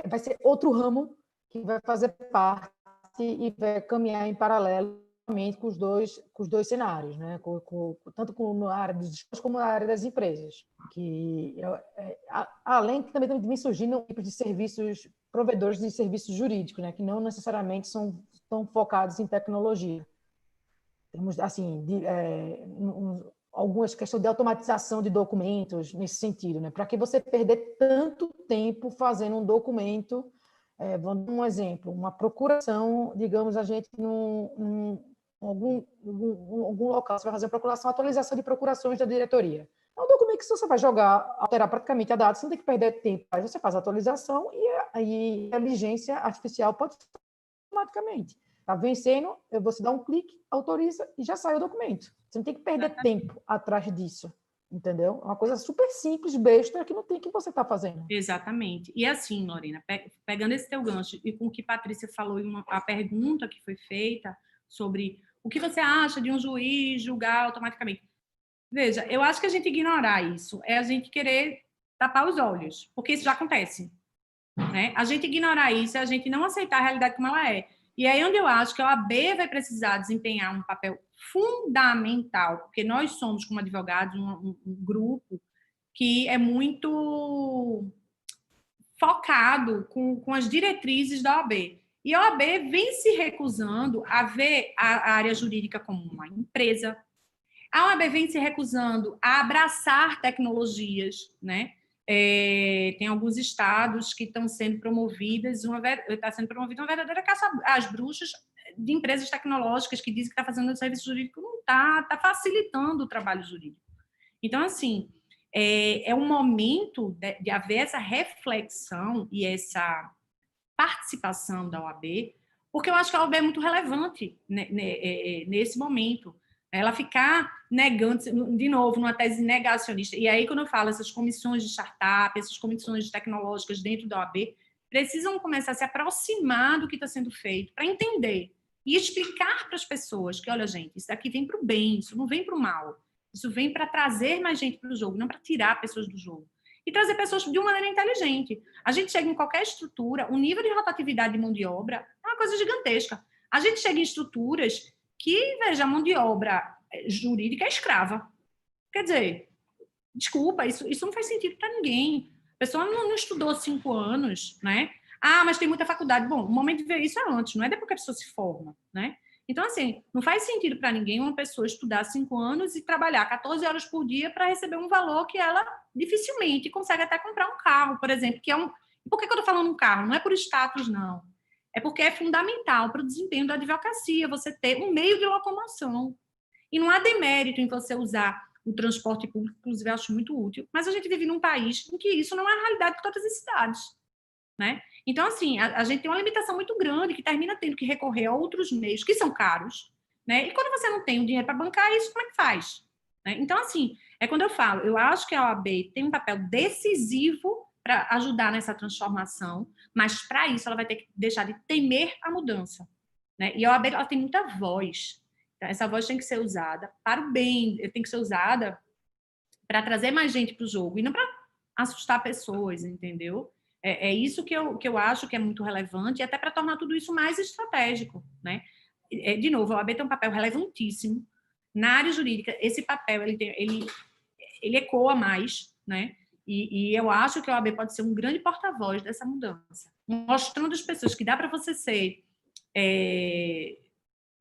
vai ser outro ramo que vai fazer parte e vai caminhar em paralelo com os dois cenários, né? Tanto na área dos escritórios como na área das empresas. Além também de me surgindo tipos de serviços, provedores de serviços jurídicos, né? Que não necessariamente são tão focados em tecnologia. Temos, assim, algumas questões de automatização de documentos nesse sentido, né? Para que você perder tanto tempo fazendo um documento, vamos dar um exemplo, uma procuração, digamos, a gente algum local, você vai fazer uma procuração, atualização de procurações da diretoria. É um documento que você vai jogar, alterar praticamente a data, você não tem que perder tempo. Aí você faz a atualização e a inteligência artificial pode automaticamente. Está vencendo, você dá um clique, autoriza e já sai o documento. Você não tem que perder tempo atrás disso. entendeu? É uma coisa super simples, besta, que não tem que você está fazendo. Exatamente. E assim, Lorena, pegando esse teu gancho e com o que Patrícia falou, a pergunta que foi feita sobre o que você acha de um juiz julgar automaticamente. Veja, eu acho que a gente ignorar isso é a gente querer tapar os olhos, porque isso já acontece, né? A gente ignorar isso é a gente não aceitar a realidade como ela é. E aí onde eu acho que a OAB vai precisar desempenhar um papel fundamental, porque nós somos, como advogados, um grupo que é muito focado com as diretrizes da OAB. E a OAB vem se recusando a ver a área jurídica como uma empresa. A OAB vem se recusando a abraçar tecnologias, né? Tem alguns estados que estão sendo promovidas, está sendo promovida uma verdadeira caça às bruxas de empresas tecnológicas que dizem que está fazendo o serviço jurídico, não está facilitando o trabalho jurídico. Então, assim, é um momento de haver essa reflexão e essa participação da OAB, porque eu acho que a OAB é muito relevante nesse momento. Ela ficar negando, de novo, numa tese negacionista. E aí, quando eu falo essas comissões de startup, essas comissões tecnológicas dentro da OAB, precisam começar a se aproximar do que está sendo feito, para entender e explicar para as pessoas que, olha, gente, isso daqui vem para o bem, isso não vem para o mal. Isso vem para trazer mais gente para o jogo, não para tirar pessoas do jogo. E trazer pessoas de uma maneira inteligente. A gente chega em qualquer estrutura, o nível de rotatividade de mão de obra é uma coisa gigantesca. A gente chega em estruturas que, veja, a mão de obra jurídica é escrava. Quer dizer, desculpa, isso não faz sentido para ninguém. A pessoa não estudou 5 anos, né? Ah, mas tem muita faculdade. Bom, o momento de ver isso é antes, não é depois que a pessoa se forma, né? Então, assim, não faz sentido para ninguém uma pessoa estudar 5 anos e trabalhar 14 horas por dia para receber um valor que ela dificilmente consegue até comprar um carro, por exemplo, que é um... Por que eu estou falando um carro? Não é por status, não. É porque é fundamental para o desempenho da advocacia você ter um meio de locomoção. E não há demérito em você usar o transporte público, inclusive eu acho muito útil, mas a gente vive num país em que isso não é a realidade de todas as cidades, né? Então, assim, a gente tem uma limitação muito grande que termina tendo que recorrer a outros meios que são caros, né? E quando você não tem o dinheiro para bancar isso, como é que faz? Né? Então, assim, é quando eu falo, eu acho que a OAB tem um papel decisivo para ajudar nessa transformação, mas para isso ela vai ter que deixar de temer a mudança, né? E a OAB ela tem muita voz. Então, essa voz tem que ser usada para o bem, tem que ser usada para trazer mais gente para o jogo e não para assustar pessoas, entendeu? É isso que eu acho que é muito relevante, e até para tornar tudo isso mais estratégico, né? De novo, a OAB tem um papel relevantíssimo. Na área jurídica, esse papel ele ecoa mais, né? E eu acho que a OAB pode ser um grande porta-voz dessa mudança, mostrando às pessoas que dá para você ser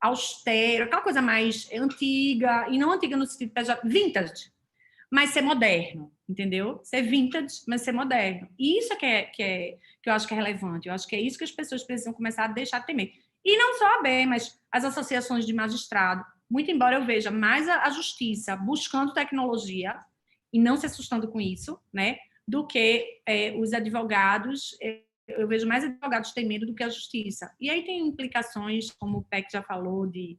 austero, aquela coisa mais antiga, e não antiga no sentido vintage, mas ser moderno, entendeu? Ser vintage, mas ser moderno. E isso que eu acho que é relevante. Eu acho que é isso que as pessoas precisam começar a deixar de temer. E não só a OAB, mas as associações de magistrado. Muito embora eu veja mais a justiça buscando tecnologia e não se assustando com isso, né? Do que os advogados. Eu vejo mais advogados temendo do que a justiça. E aí tem implicações, como o PEC já falou, de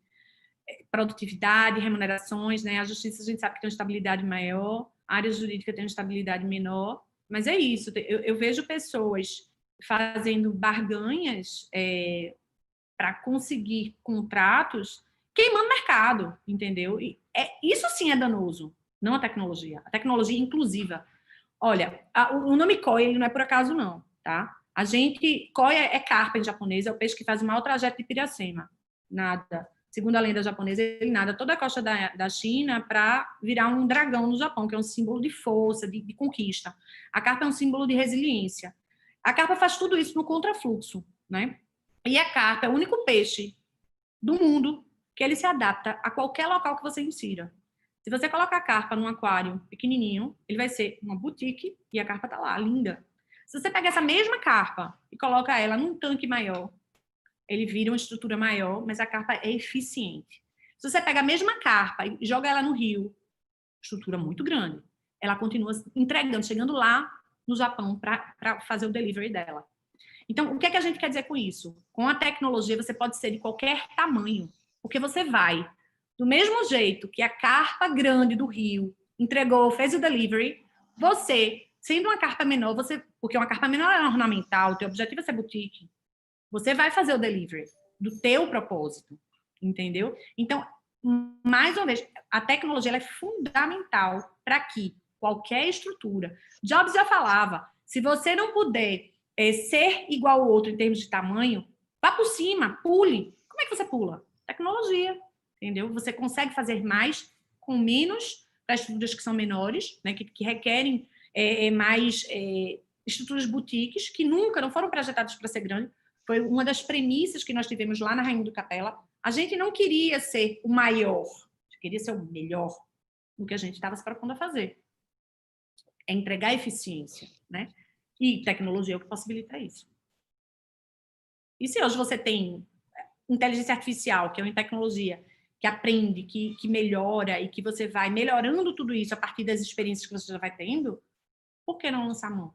produtividade, remunerações, né? A justiça a gente sabe que tem uma estabilidade maior, a área jurídica tem uma estabilidade menor, mas é isso. Eu vejo pessoas fazendo barganhas para conseguir contratos, queimando o mercado, entendeu? E isso sim é danoso, não a tecnologia. A tecnologia inclusiva. Olha, o nome koi ele não é por acaso, não, tá? Koi é carpa em japonês, é o peixe que faz o maior trajeto de Piracema. Nada. Segundo a lenda japonesa, ele nada toda a costa da China para virar um dragão no Japão, que é um símbolo de força, de conquista. A carpa é um símbolo de resiliência. A carpa faz tudo isso no contrafluxo, né? E a carpa é o único peixe do mundo que ele se adapta a qualquer local que você insira. Se você coloca a carpa num aquário pequenininho, ele vai ser uma boutique e a carpa tá lá, linda. Se você pega essa mesma carpa e coloca ela num tanque maior, ele vira uma estrutura maior, mas a carpa é eficiente. Se você pega a mesma carpa e joga ela no rio, estrutura muito grande, ela continua entregando, chegando lá no Japão para fazer o delivery dela. Então, o que é que a gente quer dizer com isso? Com a tecnologia, você pode ser de qualquer tamanho, porque você vai, do mesmo jeito que a carpa grande do rio entregou, fez o delivery, você, sendo uma carta menor, porque uma carta menor é ornamental, o teu objetivo é ser boutique, você vai fazer o delivery do teu propósito, entendeu? Então, mais uma vez, a tecnologia ela é fundamental para que qualquer estrutura. Jobs já falava, se você não puder ser igual ao outro em termos de tamanho, vá por cima, pule. Como é que você pula? Tecnologia, entendeu? Você consegue fazer mais com menos para estruturas que são menores, né, que requerem mais estruturas boutiques, que nunca não foram projetadas para ser grandes. Foi uma das premissas que nós tivemos lá na Rainha do Capela. A gente não queria ser o maior, a gente queria ser o melhor no que a gente estava se propondo a fazer. É entregar eficiência, né? E tecnologia é o que possibilita isso. E se hoje você tem inteligência artificial, que é uma tecnologia que aprende, que melhora e que você vai melhorando tudo isso a partir das experiências que você já vai tendo, por que não lançar mão?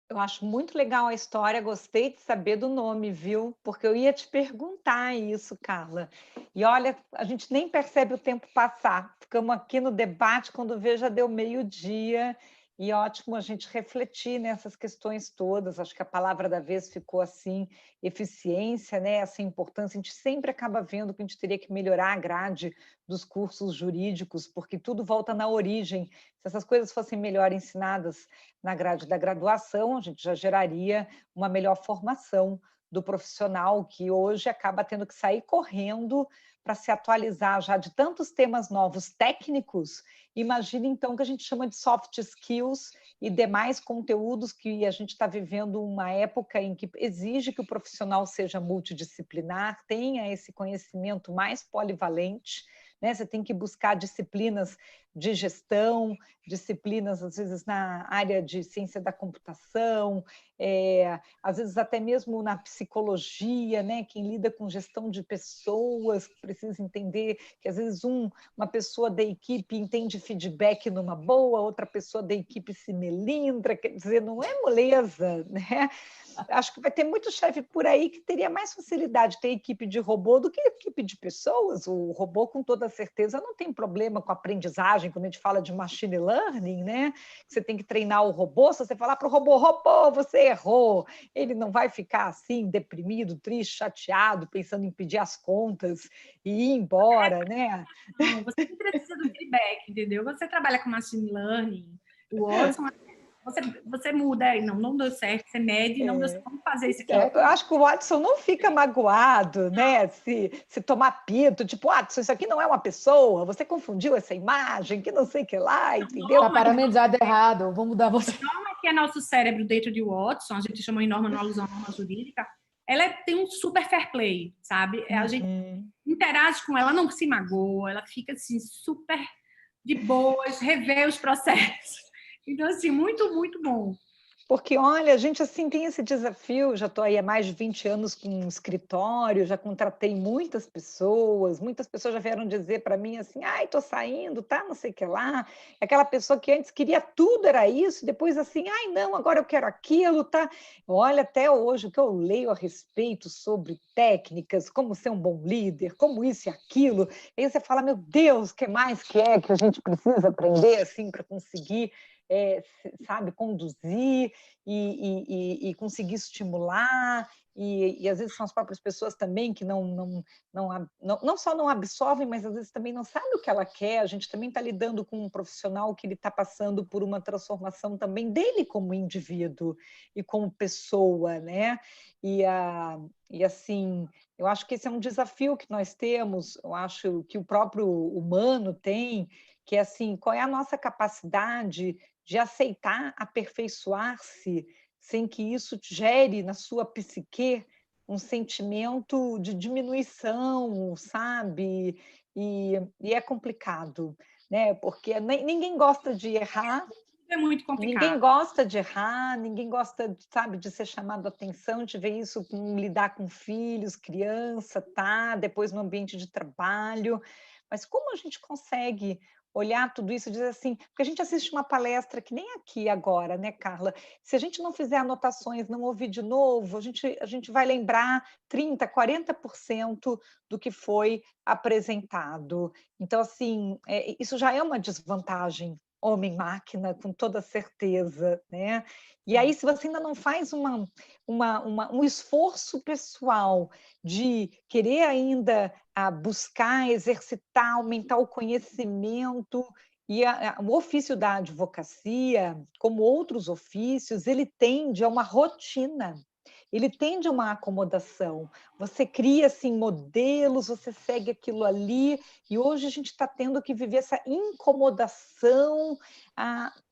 Eu acho muito legal a história, gostei de saber do nome, viu? Porque eu ia te perguntar isso, Carla. E olha, a gente nem percebe o tempo passar. Ficamos aqui no debate, quando vê já deu meio-dia. E ótimo a gente refletir nessas questões todas. Acho que a palavra da vez ficou assim, eficiência, né? Essa importância. A gente sempre acaba vendo que a gente teria que melhorar a grade dos cursos jurídicos, porque tudo volta na origem. Se essas coisas fossem melhor ensinadas na grade da graduação, a gente já geraria uma melhor formação do profissional, que hoje acaba tendo que sair correndo para se atualizar já de tantos temas novos técnicos. Imagine, então, que a gente chama de soft skills e demais conteúdos, que a gente está vivendo uma época em que exige que o profissional seja multidisciplinar, tenha esse conhecimento mais polivalente, né? Você tem que buscar disciplinas de gestão, disciplinas, às vezes, na área de ciência da computação, às vezes até mesmo na psicologia, né? Quem lida com gestão de pessoas precisa entender que, às vezes, uma pessoa da equipe entende feedback numa boa, outra pessoa da equipe se melindra, quer dizer, não é moleza, né? Acho que vai ter muito chefe por aí que teria mais facilidade de ter equipe de robô do que equipe de pessoas. O robô, com toda certeza, não tem problema com aprendizagem, quando a gente fala de machine learning, né? Você tem que treinar o robô, se você falar para o robô, robô, você errou, ele não vai ficar assim, deprimido, triste, chateado, pensando em pedir as contas e ir embora, né? Não, você não precisa do feedback, entendeu? Você trabalha com machine learning, o Watson, você muda, não deu certo, você mede, não deu certo, vamos fazer isso aqui. Eu acho que o Watson não fica magoado, né? Se tomar pito, tipo, Watson, isso aqui não é uma pessoa, você confundiu essa imagem, que não sei o que lá, entendeu? Está parametrizado errado, vou mudar você. A norma que é nosso cérebro dentro de Watson, a gente chama em norma, não alusão à norma jurídica, ela tem um super fair play, sabe? A gente interage com ela, não se magoa, ela fica assim, super de boas, revê os processos. Então, assim, muito, muito bom. Porque, olha, a gente assim tem esse desafio, já estou aí há mais de 20 anos com um escritório, já contratei muitas pessoas já vieram dizer para mim assim, ai, estou saindo, tá, não sei o que lá. Aquela pessoa que antes queria tudo, era isso, depois assim, ai, não, agora eu quero aquilo, tá? Olha, até hoje, o que eu leio a respeito sobre técnicas, como ser um bom líder, como isso e aquilo, aí você fala, meu Deus, o que mais que é que a gente precisa aprender, assim, para conseguir sabe, conduzir e conseguir estimular, e às vezes são as próprias pessoas também que não só não absorvem, mas às vezes também não sabem o que ela quer. A gente também está lidando com um profissional que ele está passando por uma transformação também dele como indivíduo e como pessoa, né? E assim, eu acho que esse é um desafio que nós temos, eu acho que o próprio humano tem, que é assim, qual é a nossa capacidade de aceitar aperfeiçoar-se sem que isso gere na sua psique um sentimento de diminuição, sabe? E é complicado, né? Porque ninguém gosta de errar, É muito complicado. ninguém gosta de errar, ninguém gosta, sabe, de ser chamado a atenção, de ver isso com lidar com filhos, criança, tá? Depois no ambiente de trabalho. Mas como a gente consegue olhar tudo isso e dizer assim, porque a gente assiste uma palestra que nem aqui agora, né, Carla? Se a gente não fizer anotações, não ouvir de novo, a gente vai lembrar 30, 40% do que foi apresentado. Então, assim, isso já é uma desvantagem homem-máquina, com toda certeza, né? E aí, se você ainda não faz um esforço pessoal de querer ainda buscar, exercitar, aumentar o conhecimento, e o ofício da advocacia, como outros ofícios, ele tende a uma rotina, ele tende a uma acomodação. Você cria assim, modelos, você segue aquilo ali, e hoje a gente está tendo que viver essa incomodação,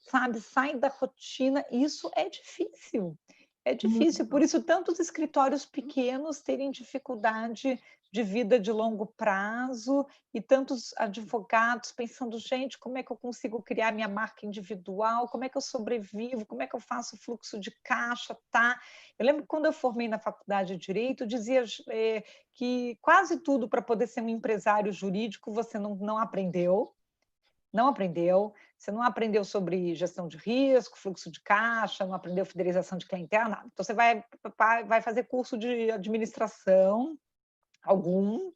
sabe, sai da rotina, isso é difícil. É difícil, por isso tantos escritórios pequenos terem dificuldade de vida de longo prazo e tantos advogados pensando, gente, como é que eu consigo criar minha marca individual? Como é que eu sobrevivo? Como é que eu faço fluxo de caixa? Tá? Eu lembro que quando eu formei na faculdade de Direito, eu dizia que quase tudo para poder ser um empresário jurídico você não aprendeu. Não aprendeu, você não aprendeu sobre gestão de risco, fluxo de caixa, não aprendeu fidelização de clientela, nada. Então, você vai fazer curso de administração,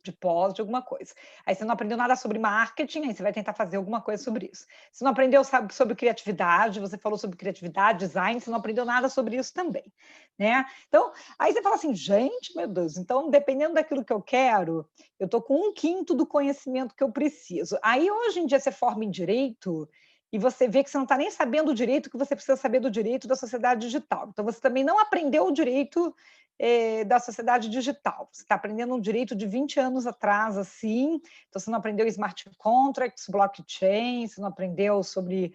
de pós, de alguma coisa. Aí você não aprendeu nada sobre marketing, aí você vai tentar fazer alguma coisa sobre isso. Você não aprendeu sobre criatividade, você falou sobre criatividade, design, você não aprendeu nada sobre isso também, né? Então, aí você fala assim, gente, meu Deus, então, dependendo daquilo que eu quero, eu estou com 1/5 do conhecimento que eu preciso. Aí, hoje em dia, você forma em Direito e você vê que você não está nem sabendo o direito que você precisa saber do direito da sociedade digital. Então, você também não aprendeu o direito da sociedade digital. Você está aprendendo um direito de 20 anos atrás, assim, então você não aprendeu smart contracts, blockchain, você não aprendeu sobre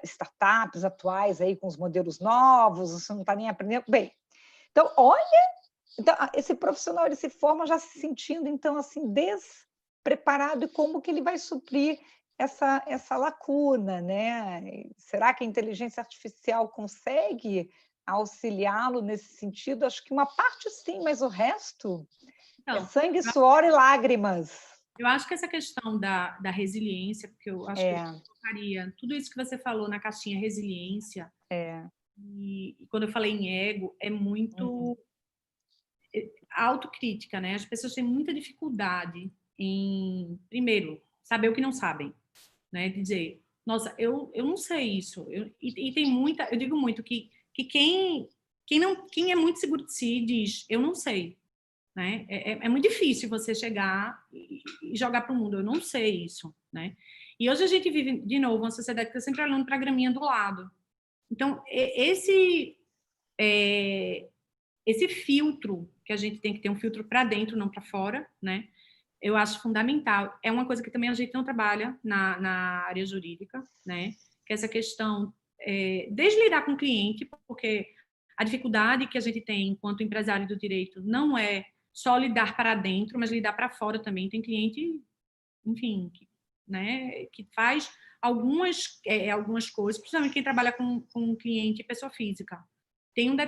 startups atuais aí com os modelos novos, você não está nem aprendendo. Bem, então, olha, então, esse profissional ele se forma já se sentindo, então, assim, despreparado, e como que ele vai suprir essa lacuna, né? Será que a inteligência artificial consegue auxiliá-lo nesse sentido? Acho que uma parte sim, mas o resto é sangue, suor e lágrimas. Eu acho que essa questão da resiliência, porque eu acho que eu colocaria tudo isso que você falou na caixinha resiliência, e quando eu falei em ego, é muito autocrítica, né? As pessoas têm muita dificuldade em, primeiro, saber o que não sabem, né? Dizer, nossa, eu não sei isso. E tem muita, eu digo muito que quem é muito seguro de si diz, eu não sei, né? É muito difícil você chegar e jogar para o mundo, eu não sei isso, né? E hoje a gente vive, de novo, uma sociedade que está sempre olhando para a graminha do lado. Então, esse filtro, que a gente tem que ter um filtro para dentro, não para fora, né? Eu acho fundamental. É uma coisa que também a gente não trabalha na área jurídica, né? Que é essa questão desde lidar com o cliente, porque a dificuldade que a gente tem enquanto empresário do direito não é só lidar para dentro, mas lidar para fora também. Tem cliente, enfim, que faz algumas coisas, principalmente quem trabalha com cliente pessoa física. Tem uma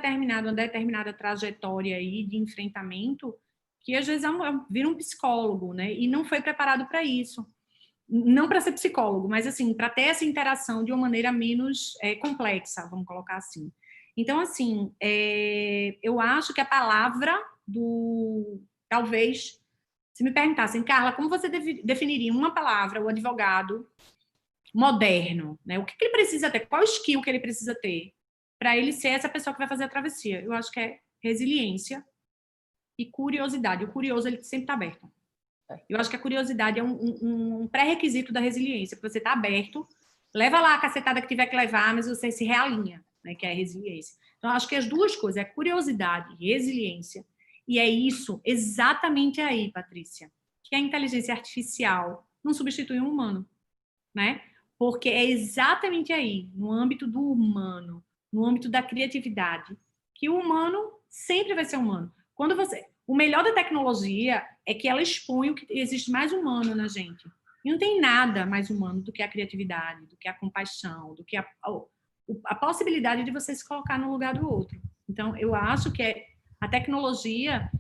determinada trajetória aí de enfrentamento que às vezes vira um psicólogo, né? E não foi preparado para isso. Não para ser psicólogo, mas assim, para ter essa interação de uma maneira menos complexa, vamos colocar assim. Então, assim, eu acho que a palavra talvez, se me perguntassem, Carla, como você definiria uma palavra, o advogado moderno, né? O que ele precisa ter? Qual skill que ele precisa ter para ele ser essa pessoa que vai fazer a travessia? Eu acho que é resiliência e curiosidade. O curioso, ele sempre está aberto. Eu acho que a curiosidade é um pré-requisito da resiliência, porque você está aberto, leva lá a cacetada que tiver que levar, mas você se realinha, né, que é a resiliência. Então, eu acho que as duas coisas, é curiosidade e resiliência, e é isso, exatamente aí, Patrícia, que a inteligência artificial não substitui um humano, né? Porque é exatamente aí, no âmbito do humano, no âmbito da criatividade, que o humano sempre vai ser humano. O melhor da tecnologia é que ela expõe o que existe mais humano na gente. E não tem nada mais humano do que a criatividade, do que a compaixão, do que a possibilidade de você se colocar no lugar do outro. Então, eu acho que a tecnologia,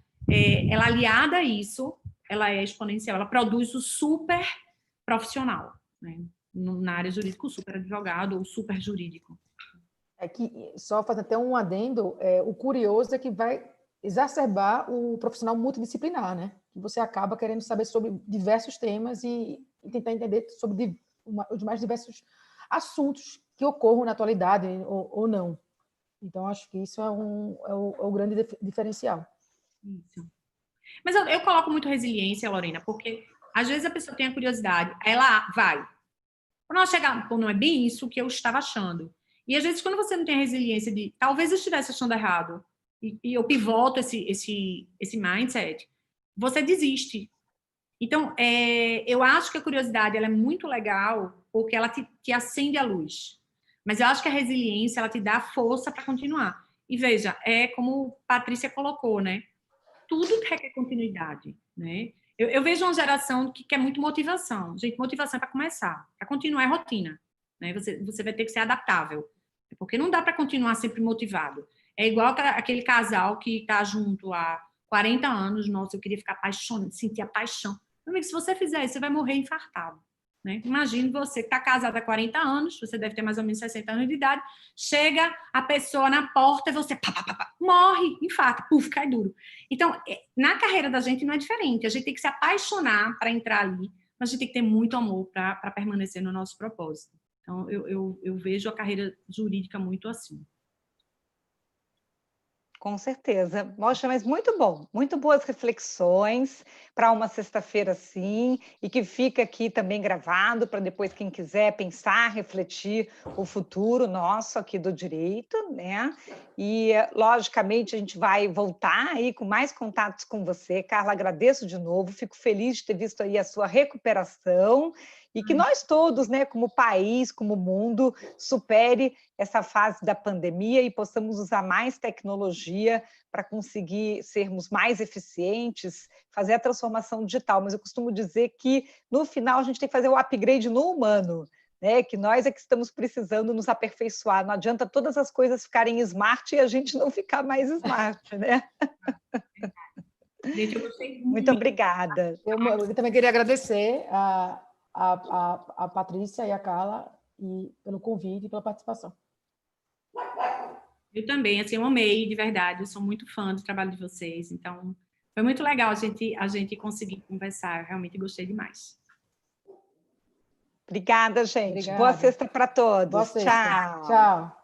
ela aliada a isso, ela é exponencial, ela produz o super profissional, né? Na área jurídica, o super advogado ou super jurídico. É que, só fazendo até um adendo, o curioso é que vai exacerbar o profissional multidisciplinar, né? Que você acaba querendo saber sobre diversos temas e tentar entender sobre os mais diversos assuntos que ocorram na atualidade ou não. Então, acho que isso é o grande diferencial. Isso. Mas eu coloco muito resiliência, Lorena, porque às vezes a pessoa tem a curiosidade, aí ela vai. Quando ela chegar, pô, não é bem isso que eu estava achando. E às vezes, quando você não tem a resiliência de talvez eu estivesse achando errado, e eu pivoto esse mindset, você desiste. Então, eu acho que a curiosidade ela é muito legal porque ela te acende a luz. Mas eu acho que a resiliência ela te dá força para continuar. E veja, é como Patrícia colocou, né? Tudo requer continuidade, né? Eu vejo uma geração que quer muito motivação. Gente, motivação é para começar. Para continuar é rotina, né? Você vai ter que ser adaptável. Porque não dá para continuar sempre motivado. É igual aquele casal que está junto há 40 anos. Nossa, eu queria ficar apaixonada, sentir a paixão. Meu amigo, se você fizer isso, você vai morrer infartado. Né? Imagine você que está casado há 40 anos, você deve ter mais ou menos 60 anos de idade, chega a pessoa na porta e você morre, infarta, puf, cai duro. Então, na carreira da gente não é diferente, a gente tem que se apaixonar para entrar ali, mas a gente tem que ter muito amor para permanecer no nosso propósito. Então, eu vejo a carreira jurídica muito assim. Com certeza. Poxa, mas muito bom, muito boas reflexões para uma sexta-feira assim, e que fica aqui também gravado para depois quem quiser pensar, refletir o futuro nosso aqui do direito, né? E, logicamente, a gente vai voltar aí com mais contatos com você. Carla, agradeço de novo, fico feliz de ter visto aí a sua recuperação e que nós todos, né, como país, como mundo, supere essa fase da pandemia e possamos usar mais tecnologia para conseguir sermos mais eficientes, fazer a transformação digital. Mas eu costumo dizer que, no final, a gente tem que fazer o upgrade no humano, né? Que nós é que estamos precisando nos aperfeiçoar. Não adianta todas as coisas ficarem smart e a gente não ficar mais smart, né? Gente, eu gostei muito. Muito obrigada. Eu também queria agradecer a Patrícia e a Carla pelo convite e pela participação. Eu também, assim, eu amei, de verdade, eu sou muito fã do trabalho de vocês, então foi muito legal a gente conseguir conversar, eu realmente gostei demais. Obrigada, gente. Obrigada. Boa sexta para todos. Boa sexta. Tchau. Tchau.